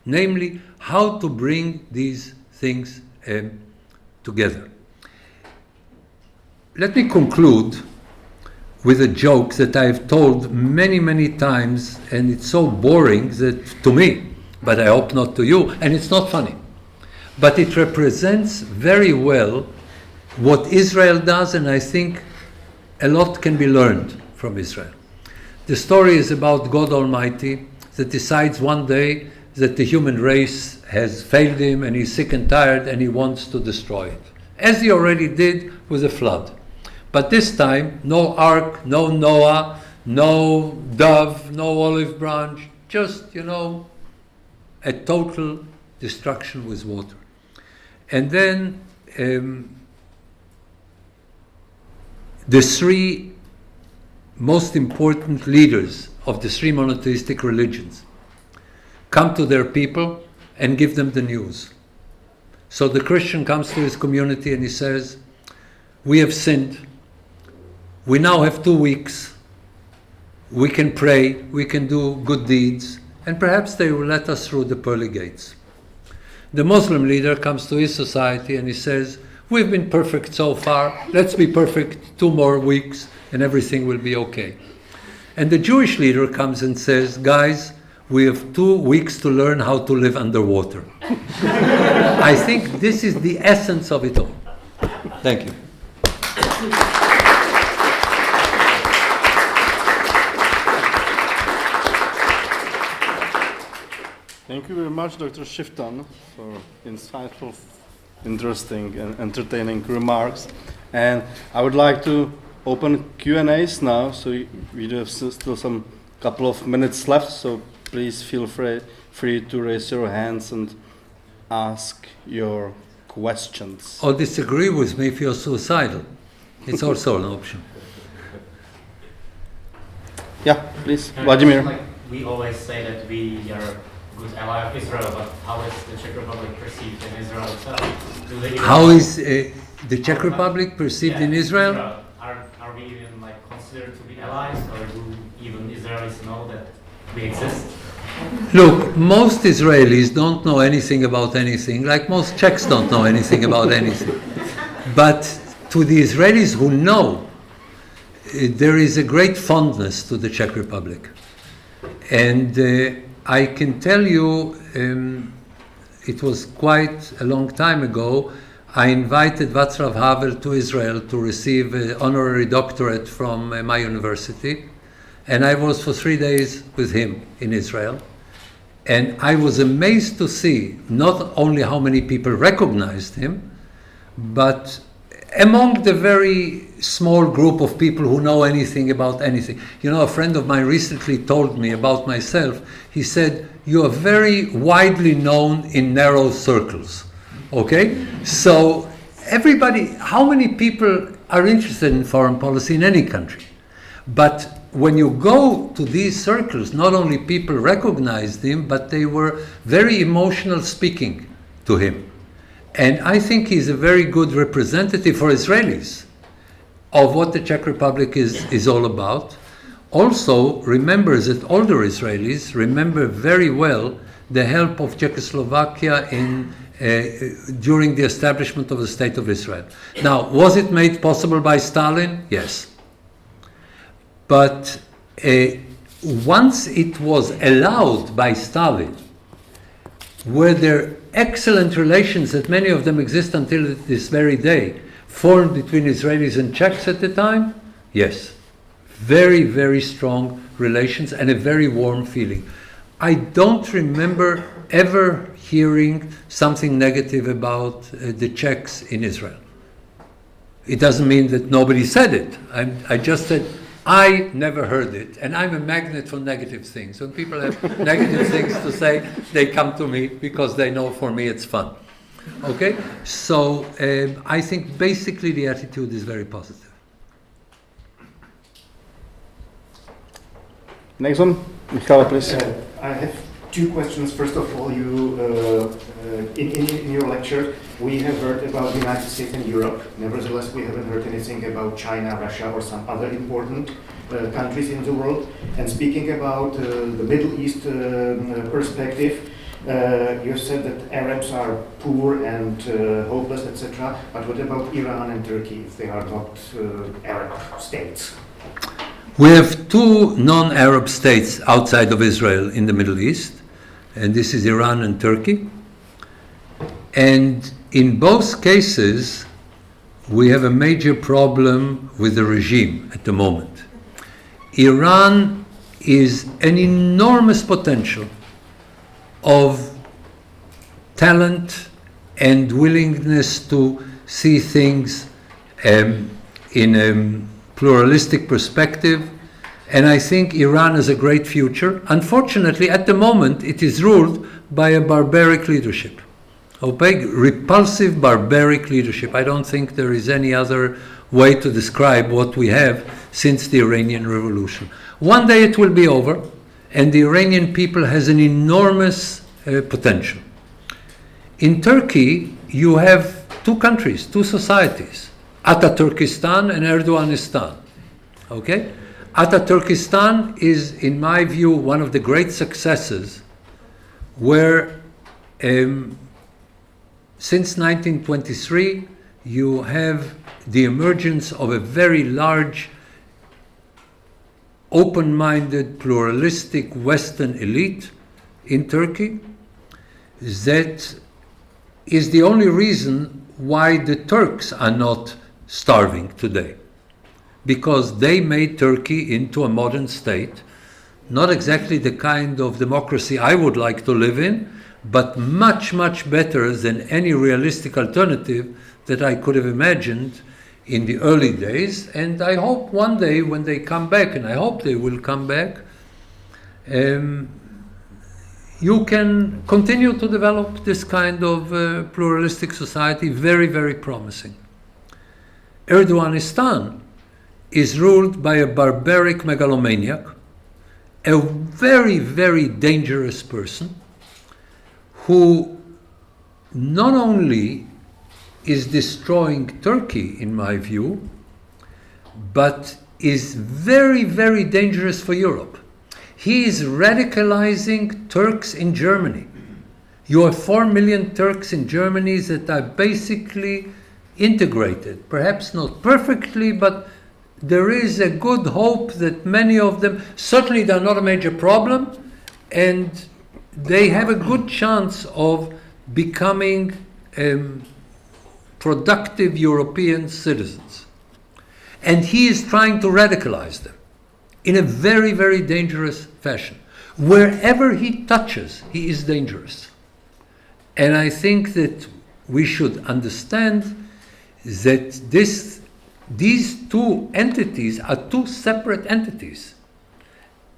Namely, how to bring these things together. Let me conclude with a joke that I've told many, many times, and it's so boring that to me, but I hope not to you, and it's not funny. But it represents very well what Israel does, and I think a lot can be learned from Israel. The story is about God Almighty that decides one day that the human race has failed him and he's sick and tired and he wants to destroy it, as he already did with the flood. But this time, no ark, no Noah, no dove, no olive branch, just, a total destruction with water. And then the three most important leaders of the three monotheistic religions come to their people and give them the news. So the Christian comes to his community and he says, we have sinned. We now have 2 weeks. we can pray, we can do good deeds, and perhaps they will let us through the pearly gates. The Muslim leader comes to his society and he says, we've been perfect so far, let's be perfect 2 more weeks and everything will be okay. And the Jewish leader comes and says, guys, we have 2 weeks to learn how to live underwater. I think this is the essence of it all. Thank you. Thank you very much, Dr. Schueftan, for insightful, interesting, and entertaining remarks. And I would like to open Q&As now, so we do have still some couple of minutes left, so please feel free to raise your hands and ask your questions. Or disagree with me if you're suicidal. It's also an option. Yeah, please, Vladimir. Like we always say that we are a good ally of Israel, but how is the Czech Republic perceived in Israel itself? How is the Czech Republic perceived in Israel? Are we even considered to be allies, or do even Israelis know that we exist? Look, most Israelis don't know anything about anything, like most Czechs don't know anything about anything. But to the Israelis who know, there is a great fondness to the Czech Republic. And I can tell you, it was quite a long time ago, I invited Václav Havel to Israel to receive an honorary doctorate from my university. And I was for 3 days with him in Israel. And I was amazed to see not only how many people recognized him, but among the very small group of people who know anything about anything. You know, a friend of mine recently told me about myself. He said, you are very widely known in narrow circles. Okay? So everybody, how many people are interested in foreign policy in any country? But when you go to these circles, not only people recognized him, but they were very emotional speaking to him. And I think he's a very good representative for Israelis of what the Czech Republic is all about. Also remembers that older Israelis remember very well the help of Czechoslovakia during the establishment of the State of Israel. Now, was it made possible by Stalin? Yes. But once it was allowed by Stalin, were there excellent relations that many of them exist until this very day, formed between Israelis and Czechs at the time? Yes. Very, very strong relations and a very warm feeling. I don't remember ever hearing something negative about the Czechs in Israel. It doesn't mean that nobody said it. I just said, I never heard it, and I'm a magnet for negative things. When people have negative things to say, they come to me because they know for me it's fun. Okay? So I think basically the attitude is very positive. Next one, Michal, please. I have 2 questions. First of all, in your lecture, we have heard about the United States and Europe. Nevertheless, we haven't heard anything about China, Russia, or some other important countries in the world. And speaking about the Middle East perspective, you said that Arabs are poor and hopeless, etc. But what about Iran and Turkey, if they are not Arab states? We have 2 non-Arab states outside of Israel in the Middle East, and this is Iran and Turkey. And in both cases, we have a major problem with the regime at the moment. Iran is an enormous potential of talent and willingness to see things in a pluralistic perspective, and I think Iran has a great future. Unfortunately, at the moment, it is ruled by a barbaric leadership. Okay? Repulsive, barbaric leadership. I don't think there is any other way to describe what we have since the Iranian Revolution. One day it will be over, and the Iranian people has an enormous potential. In Turkey, you have 2 countries, 2 societies, Ataturkistan and Erdoganistan. Okay? Ataturkistan is, in my view, one of the great successes where since 1923 you have the emergence of a very large, open-minded, pluralistic Western elite in Turkey that is the only reason why the Turks are not starving today. Because they made Turkey into a modern state, not exactly the kind of democracy I would like to live in, but much, much better than any realistic alternative that I could have imagined in the early days. And I hope one day when they come back, and I hope they will come back, you can continue to develop this kind of pluralistic society, very, very promising. Erdoganistan is ruled by a barbaric megalomaniac, a very, very dangerous person who not only is destroying Turkey, in my view, but is very, very dangerous for Europe. He is radicalizing Turks in Germany. You have 4 million Turks in Germany that are basically integrated, perhaps not perfectly, but there is a good hope that many of them, certainly they're not a major problem, and they have a good chance of becoming productive European citizens. And he is trying to radicalize them in a very, very dangerous fashion. Wherever he touches, he is dangerous. And I think that we should understand that these two entities are two separate entities.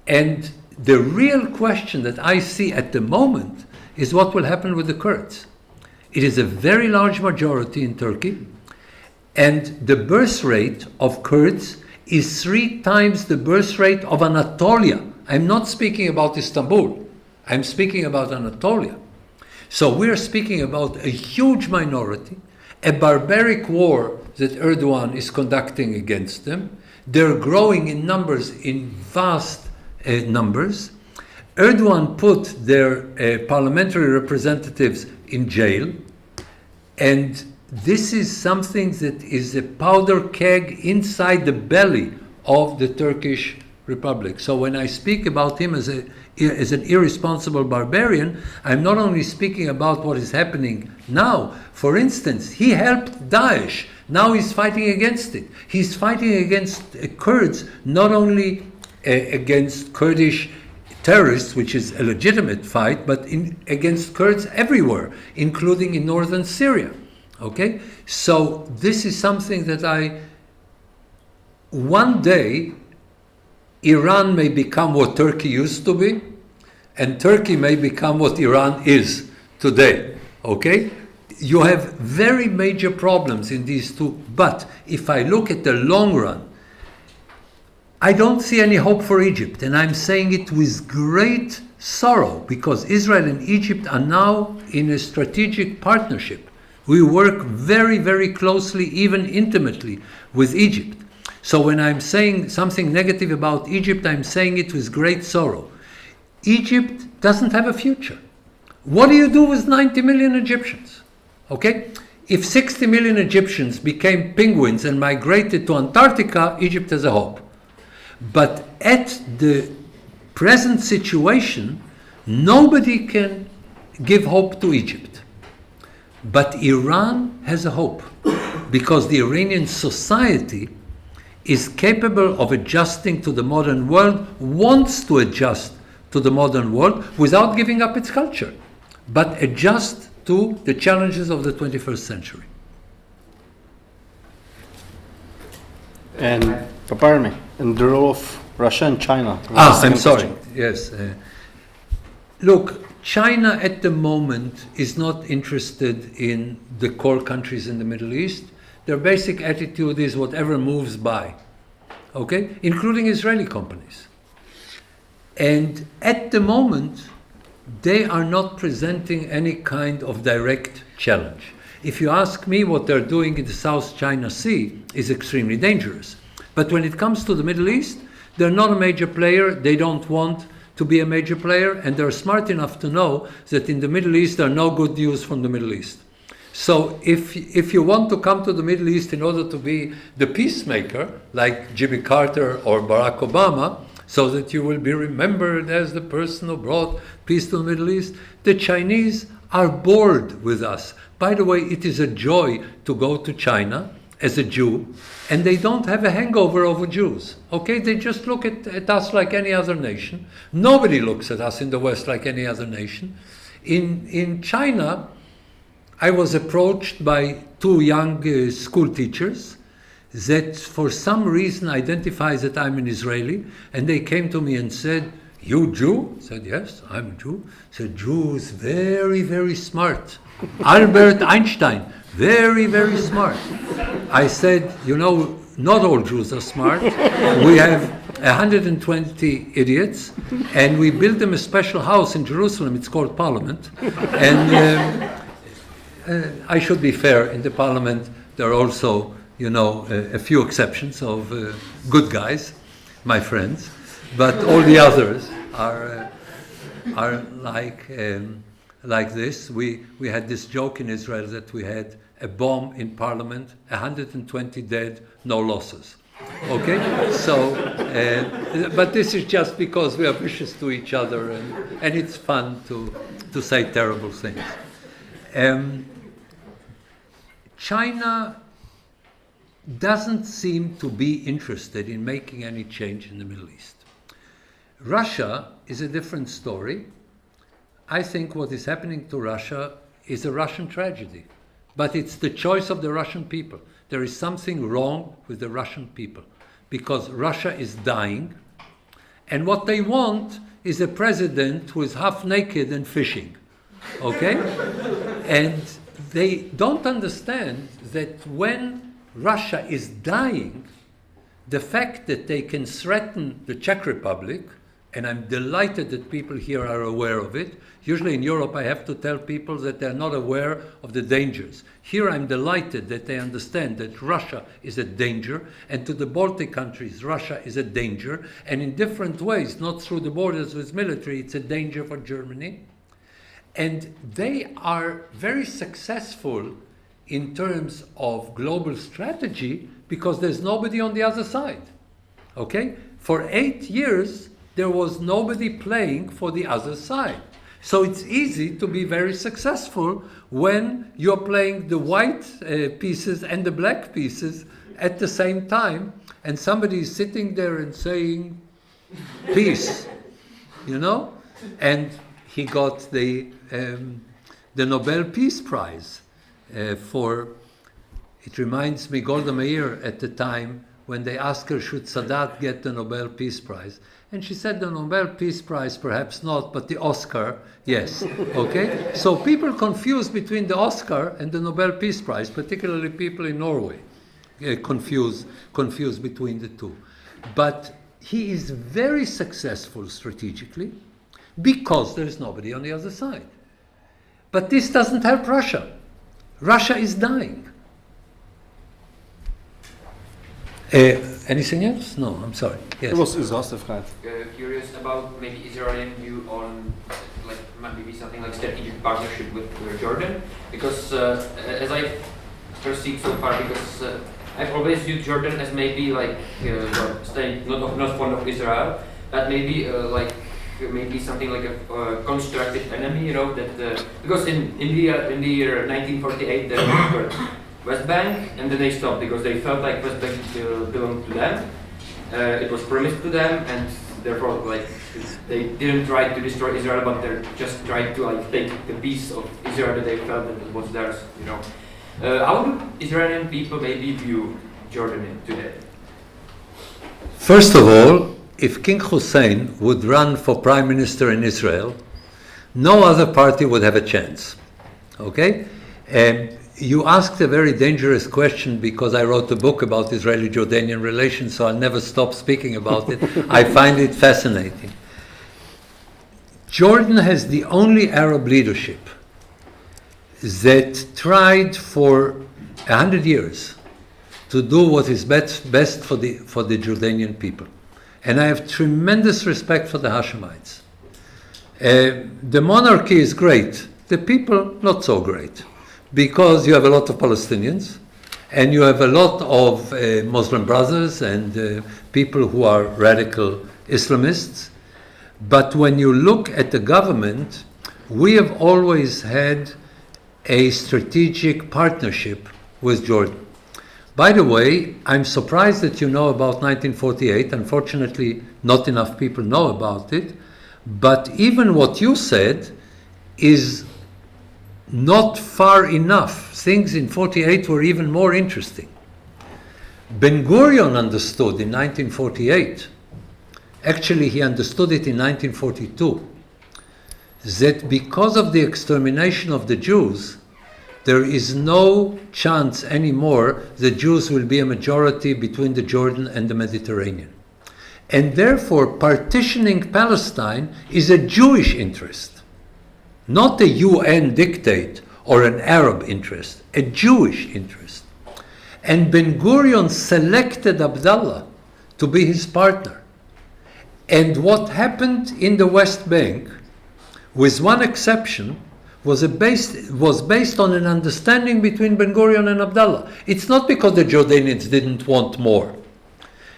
And the real question that I see at the moment is what will happen with the Kurds. It is a very large majority in Turkey, and the birth rate of Kurds is 3 times the birth rate of Anatolia. I'm not speaking about Istanbul. I'm speaking about Anatolia. So we're speaking about a huge minority, a barbaric war that Erdogan is conducting against them. They're growing in numbers, in vast numbers. Erdogan put their parliamentary representatives in jail, and this is something that is a powder keg inside the belly of the Turkish Republic. So when I speak about him as an irresponsible barbarian, I'm not only speaking about what is happening now. For instance, he helped Daesh. Now he's fighting against it. He's fighting against Kurds, not only against Kurdish terrorists, which is a legitimate fight, but against Kurds everywhere, including in northern Syria. Okay? So this is something that one day, Iran may become what Turkey used to be, and Turkey may become what Iran is today. Okay? You have very major problems in these two, but if I look at the long run, I don't see any hope for Egypt, and I'm saying it with great sorrow, because Israel and Egypt are now in a strategic partnership. We work very, very closely, even intimately, with Egypt. So when I'm saying something negative about Egypt, I'm saying it with great sorrow. Egypt doesn't have a future. What do you do with 90 million Egyptians? Okay? If 60 million Egyptians became penguins and migrated to Antarctica, Egypt has a hope. But at the present situation, nobody can give hope to Egypt. But Iran has a hope, because the Iranian society is capable of adjusting to the modern world, wants to adjust to the modern world without giving up its culture, but adjust to the challenges of the 21st century. And prepare me. And the role of Russia and China. I'm sorry. Yes. Look, China at the moment is not interested in the core countries in the Middle East. Their basic attitude is whatever moves by, okay, including Israeli companies. And at the moment, they are not presenting any kind of direct challenge. If you ask me, what they're doing in the South China Sea is extremely dangerous. But when it comes to the Middle East, They're not a major player. They don't want to be a major player, and they're smart enough to know that in the Middle East there are no good news from the Middle East. So if you want to come to the Middle East in order to be the peacemaker, like Jimmy Carter or Barack Obama, so that you will be remembered as the person who brought peace to the Middle East, the Chinese are bored with us. By the way, it is a joy to go to China as a Jew, and they don't have a hangover over Jews. Okay, they just look at us like any other nation. Nobody looks at us in the West like any other nation. In China, I was approached by two young school teachers that for some reason identify that I'm an Israeli, and they came to me and said, "You Jew?" I said, "Yes, I'm a Jew." Said, "Jews, very, very smart. Albert Einstein, very, very smart." I said, "You know, not all Jews are smart. We have 120 idiots, and we built them a special house in Jerusalem. It's called Parliament." And I should be fair, in the Parliament there are also, you know, a few exceptions of good guys, my friends, but all the others are like this. We had this joke in Israel that we had a bomb in Parliament, 120 dead, no losses. Okay, so but this is just because we are vicious to each other, and it's fun to say terrible things. China doesn't seem to be interested in making any change in the Middle East. Russia is a different story. I think what is happening to Russia is a Russian tragedy, but it's the choice of the Russian people. There is something wrong with the Russian people because Russia is dying, and what they want is a president who is half naked and fishing, okay? And they don't understand that when Russia is dying, the fact that they can threaten the Czech Republic, and I'm delighted that people here are aware of it. Usually in Europe I have to tell people that they're not aware of the dangers. Here I'm delighted that they understand that Russia is a danger, and to the Baltic countries Russia is a danger, and in different ways, not through the borders with military, it's a danger for Germany. And they are very successful in terms of global strategy because there's nobody on the other side. Okay? For 8 years, there was nobody playing for the other side. So it's easy to be very successful when you're playing the white pieces and the black pieces at the same time, and somebody is sitting there and saying, peace, you know? And he got the Nobel Peace Prize for, it reminds me, Golda Meir at the time when they asked her, should Sadat get the Nobel Peace Prize? And she said the Nobel Peace Prize, perhaps not, but the Oscar, yes. Okay? So people confuse between the Oscar and the Nobel Peace Prize, particularly people in Norway, confuse between the two. But he is very successful strategically because there is nobody on the other side. But this doesn't help Russia. Russia is dying. Anything else? No, I'm sorry. Yes. It was exhaustive, right? Curious about maybe Israeli view on like maybe something like strategic partnership with Jordan, because as I perceive so far, because I've always viewed Jordan as maybe like staying not fond of Israel, but maybe maybe something like a constructive enemy, you know, that because in the year 1948 they were West Bank, and then they stopped because they felt like West Bank belonged to them. It was promised to them, and therefore, like, they didn't try to destroy Israel, but they just tried to like take the piece of Israel that they felt that it was theirs. You know, how do Israeli people maybe view Jordan today? First of all, if King Hussein would run for prime minister in Israel, no other party would have a chance. Okay? You asked a very dangerous question because I wrote a book about Israeli-Jordanian relations, so I'll never stop speaking about it. I find it fascinating. Jordan has the only Arab leadership that tried for 100 years to do what is best for the Jordanian people. And I have tremendous respect for the Hashemites. The monarchy is great. The people, not so great. Because you have a lot of Palestinians, and you have a lot of Muslim brothers and people who are radical Islamists. But when you look at the government, we have always had a strategic partnership with Jordan. By the way, I'm surprised that you know about 1948. Unfortunately, not enough people know about it. But even what you said is not far enough. Things in 48 were even more interesting. Ben Gurion understood in 1948, actually he understood it in 1942, that because of the extermination of the Jews, there is no chance anymore that Jews will be a majority between the Jordan and the Mediterranean. And therefore, partitioning Palestine is a Jewish interest, not a UN dictate or an Arab interest, a Jewish interest. And Ben Gurion selected Abdallah to be his partner. And what happened in the West Bank, with one exception, was based on an understanding between Ben Gurion and Abdallah. It's not because the Jordanians didn't want more.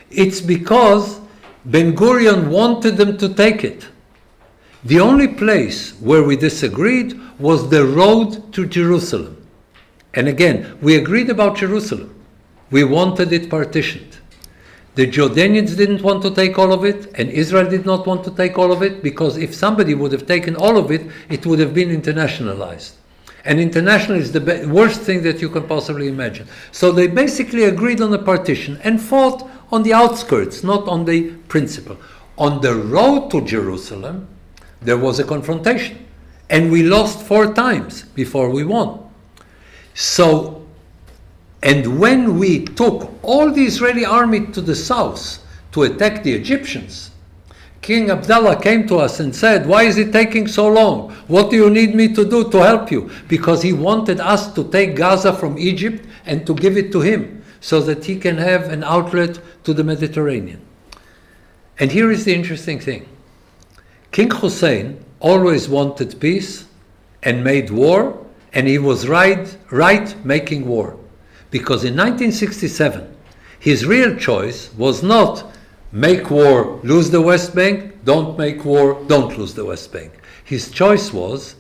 It's because Ben Gurion wanted them to take it. The only place where we disagreed was the road to Jerusalem. And again, we agreed about Jerusalem. We wanted it partitioned. The Jordanians didn't want to take all of it, and Israel did not want to take all of it, because if somebody would have taken all of it, it would have been internationalized. And international is the worst thing that you can possibly imagine. So they basically agreed on the partition and fought on the outskirts, not on the principle. On the road to Jerusalem, there was a confrontation, and we lost 4 times before we won. So, and when we took all the Israeli army to the south to attack the Egyptians, King Abdallah came to us and said, "Why is it taking so long? What do you need me to do to help you?" Because he wanted us to take Gaza from Egypt and to give it to him so that he can have an outlet to the Mediterranean. And here is the interesting thing. King Hussein always wanted peace and made war, and he was right making war. Because in 1967, his real choice was not make war, lose the West Bank, don't make war, don't lose the West Bank. His choice was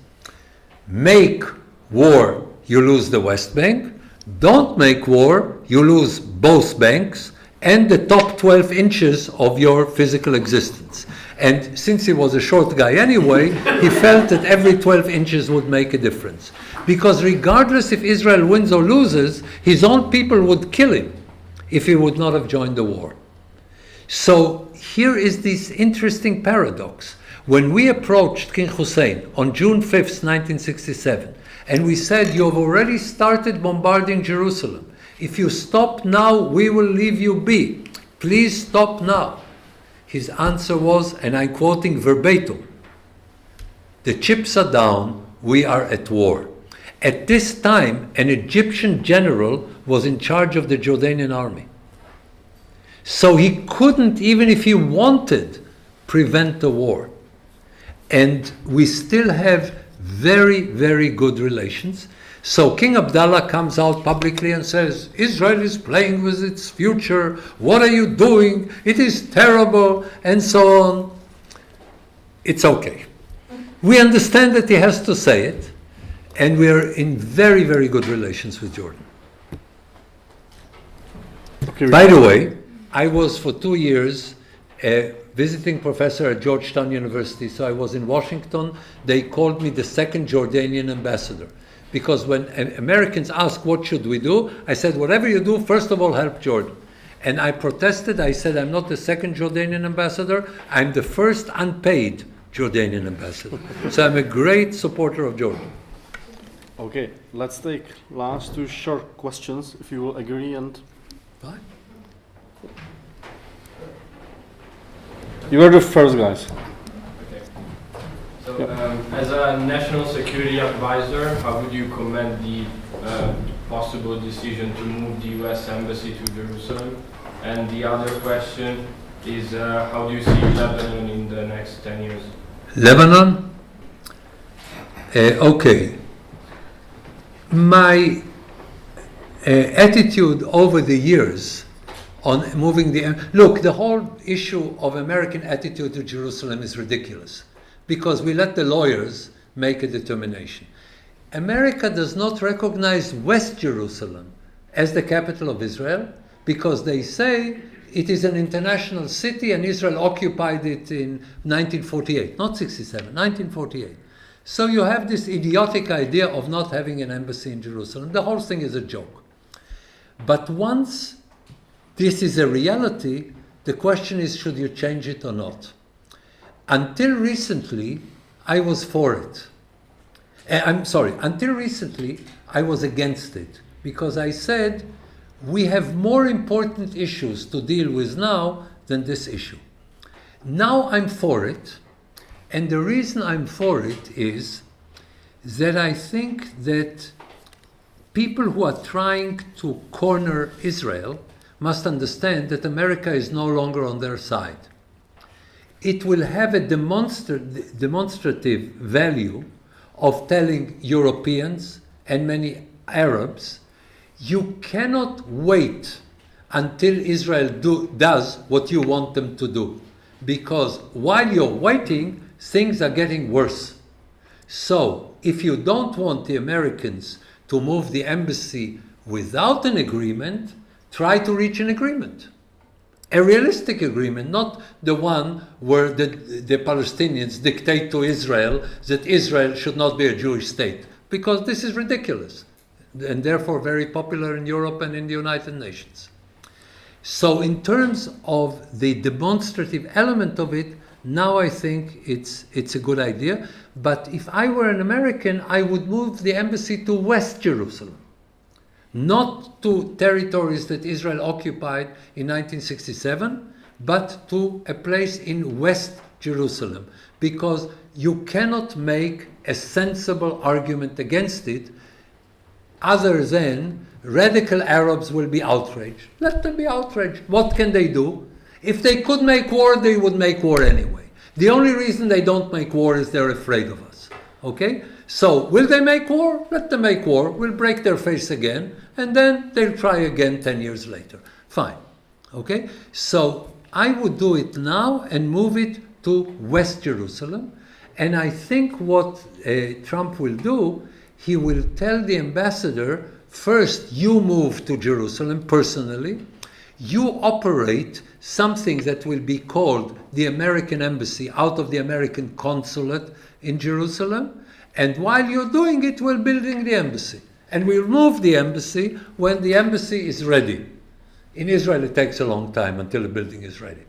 make war, you lose the West Bank, don't make war, you lose both banks and the top 12 inches of your physical existence. And since he was a short guy anyway, he felt that every 12 inches would make a difference. Because regardless if Israel wins or loses, his own people would kill him if he would not have joined the war. So here is this interesting paradox. When we approached King Hussein on June 5th, 1967, and we said, "You have already started bombarding Jerusalem. If you stop now, we will leave you be. Please stop now." His answer was, and I'm quoting verbatim, "The chips are down, we are at war." At this time, an Egyptian general was in charge of the Jordanian army. So he couldn't, even if he wanted, prevent the war. And we still have very, very good relations. So King Abdallah comes out publicly and says, "Israel is playing with its future. What are you doing? It is terrible," and so on. It's okay. We understand that he has to say it, and we are in very, very good relations with Jordan. Okay. By the way, I was for 2 years a visiting professor at Georgetown University, so I was in Washington. They called me the second Jordanian ambassador. Because when Americans ask, what should we do? I said, whatever you do, first of all, help Jordan. And I protested. I said, I'm not the second Jordanian ambassador. I'm the first unpaid Jordanian ambassador. So I'm a great supporter of Jordan. Okay, let's take last 2 short questions, if you will agree. And Fine. You are the first, guys. Okay. So, as a national security advisor, how would you comment the possible decision to move the U.S. embassy to Jerusalem? And the other question, is how do you see Lebanon in the next 10 years? Lebanon? Okay. My attitude over the years on moving look, the whole issue of American attitude to Jerusalem is ridiculous because we let the lawyers make a determination. America does not recognize West Jerusalem as the capital of Israel because they say it is an international city and Israel occupied it in 1948, not 67, 1948. So you have this idiotic idea of not having an embassy in Jerusalem. The whole thing is a joke. But once this is a reality, the question is, should you change it or not? Until recently, I was for it. Until recently, I was against it because I said we have more important issues to deal with now than this issue. Now I'm for it, and the reason I'm for it is that I think that people who are trying to corner Israel must understand that America is no longer on their side. It will have a demonstrative value of telling Europeans and many Arabs, you cannot wait until Israel does what you want them to do. Because while you're waiting, things are getting worse. So, if you don't want the Americans to move the embassy without an agreement, try to reach an agreement. A realistic agreement, not the one where the Palestinians dictate to Israel that Israel should not be a Jewish state, because this is ridiculous, and therefore very popular in Europe and in the United Nations. So in terms of the demonstrative element of it, now I think it's a good idea. But if I were an American, I would move the embassy to West Jerusalem, not to territories that Israel occupied in 1967, but to a place in West Jerusalem, because you cannot make a sensible argument against it other than radical Arabs will be outraged. Let them be outraged. What can they do? If they could make war, they would make war anyway. The only reason they don't make war is they're afraid of us. Okay? So, will they make war? Let them make war. We'll break their face again, and then they'll try again 10 years later. Fine. Okay? So, I would do it now and move it to West Jerusalem. And I think what Trump will do, he will tell the ambassador, first, you move to Jerusalem personally. You operate something that will be called the American Embassy out of the American Consulate in Jerusalem. And while you're doing it, we're building the embassy. And we'll move the embassy when the embassy is ready. In Israel, it takes a long time until the building is ready.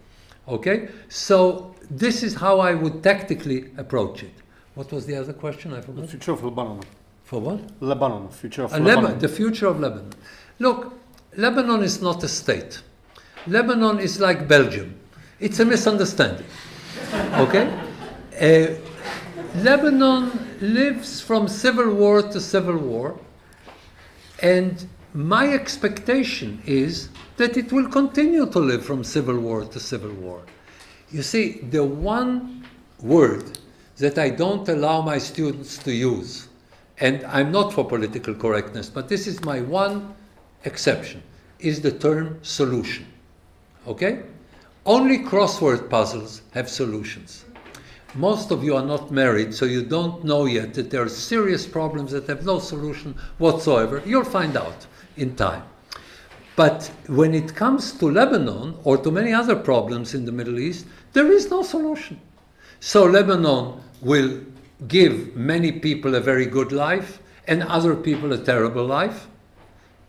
Okay? So this is how I would tactically approach it. What was the other question? I forgot. The future of Lebanon. For what? Lebanon. Future of Lebanon. The future of Lebanon. Look, Lebanon is not a state. Lebanon is like Belgium. It's a misunderstanding. Okay? Lebanon lives from civil war to civil war, and my expectation is that it will continue to live from civil war to civil war. You see, the one word that I don't allow my students to use, and I'm not for political correctness, but this is my one exception, is the term solution. Okay? Only crossword puzzles have solutions. Most of you are not married, so you don't know yet that there are serious problems that have no solution whatsoever. You'll find out in time. But when it comes to Lebanon or to many other problems in the Middle East, there is no solution. So Lebanon will give many people a very good life and other people a terrible life.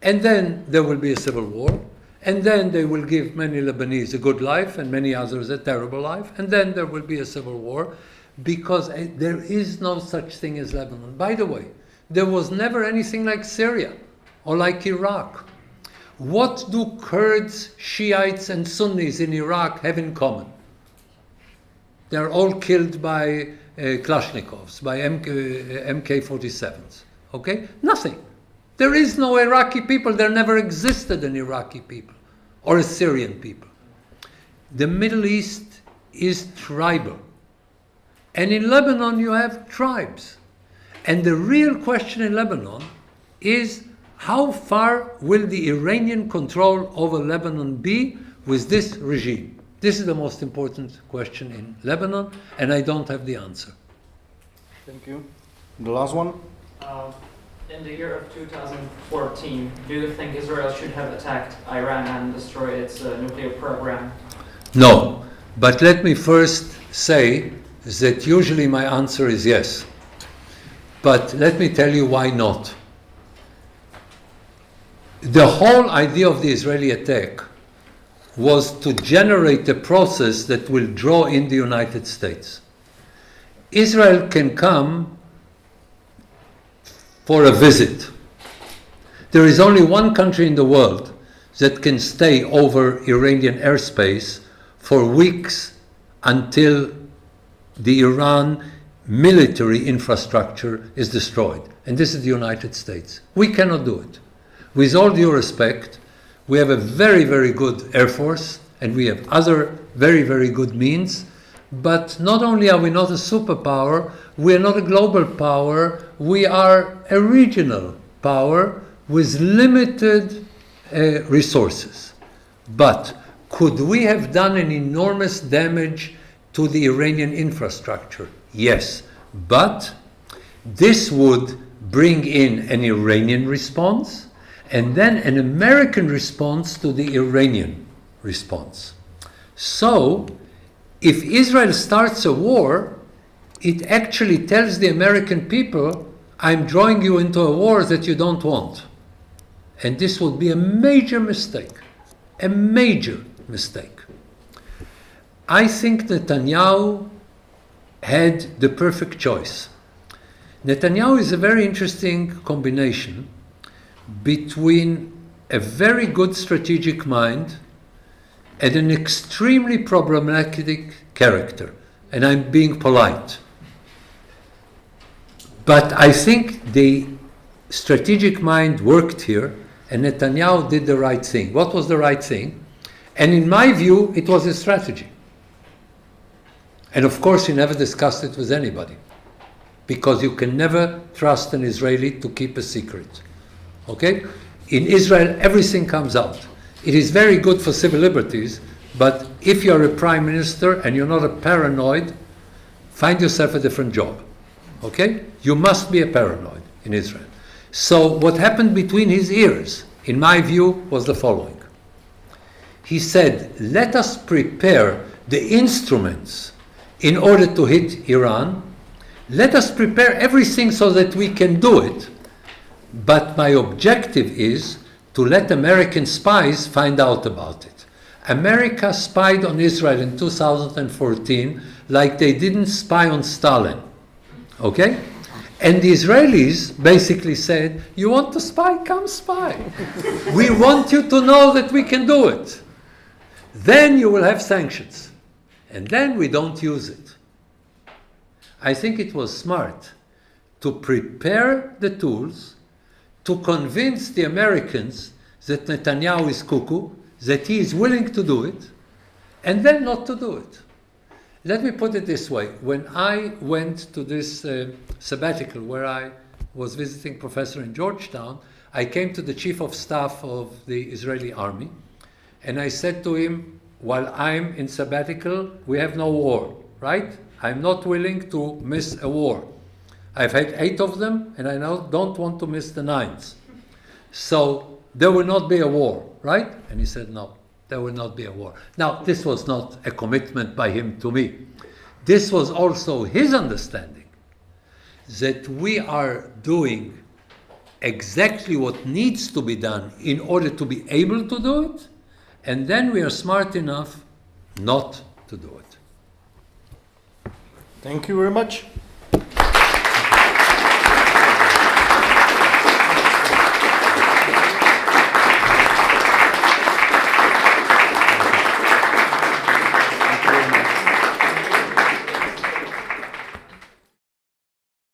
And then there will be a civil war. And then they will give many Lebanese a good life and many others a terrible life. And then there will be a civil war, because there is no such thing as Lebanon. By the way, there was never anything like Syria or like Iraq. What do Kurds, Shiites, and Sunnis in Iraq have in common? They're all killed by Kalashnikovs, by MK-47s. Okay? Nothing. There is no Iraqi people. There never existed an Iraqi people or a Syrian people. the Middle East is tribal. And in Lebanon you have tribes. And the real question in Lebanon is, how far will the Iranian control over Lebanon be with this regime? This is the most important question in Lebanon, and I don't have the answer. Thank you. The last one? In the year of 2014, do you think Israel should have attacked Iran and destroyed its nuclear program? No, but let me first say that usually my answer is yes. But let me tell you why not. The whole idea of the Israeli attack was to generate a process that will draw in the United States. Israel can come for a visit. There is only one country in the world that can stay over Iranian airspace for weeks until the Iran military infrastructure is destroyed. And this is the United States. We cannot do it. With all due respect, we have a very, very good Air Force, and we have other very, very good means. But not only are we not a superpower, we are not a global power, we are a regional power with limited resources. But could we have done an enormous damage to the Iranian infrastructure? Yes. But this would bring in an Iranian response and then an American response to the Iranian response. So, if Israel starts a war, it actually tells the American people, I'm drawing you into a war that you don't want. And this would be a major mistake. A major mistake. I think Netanyahu had the perfect choice. Netanyahu is a very interesting combination between a very good strategic mind and an extremely problematic character. And I'm being polite. But I think the strategic mind worked here, and Netanyahu did the right thing. What was the right thing? And in my view, it was his strategy. And of course, he never discussed it with anybody, because you can never trust an Israeli to keep a secret. Okay? In Israel, everything comes out. It is very good for civil liberties, but if you're a prime minister and you're not a paranoid, find yourself a different job. Okay? You must be a paranoid in Israel. So what happened between his ears, in my view, was the following. He said, let us prepare the instruments in order to hit Iran. Let us prepare everything so that we can do it. But my objective is to let American spies find out about it. America spied on Israel in 2014 like they didn't spy on Stalin. Okay? And the Israelis basically said, you want to spy? Come spy. We want you to know that we can do it. Then you will have sanctions. And then we don't use it. I think it was smart to prepare the tools to convince the Americans that Netanyahu is cuckoo, that he is willing to do it, and then not to do it. Let me put it this way. When I went to this sabbatical where I was visiting professor in Georgetown, I came to the chief of staff of the Israeli army, and I said to him, while I'm in sabbatical, we have no war, right? I'm not willing to miss a war. I've had 8 of them, and I now don't want to miss the 9th. So there will not be a war, right? And he said, no, there will not be a war. Now, this was not a commitment by him to me. This was also his understanding that we are doing exactly what needs to be done in order to be able to do it, and then we are smart enough not to do it. Thank you very much.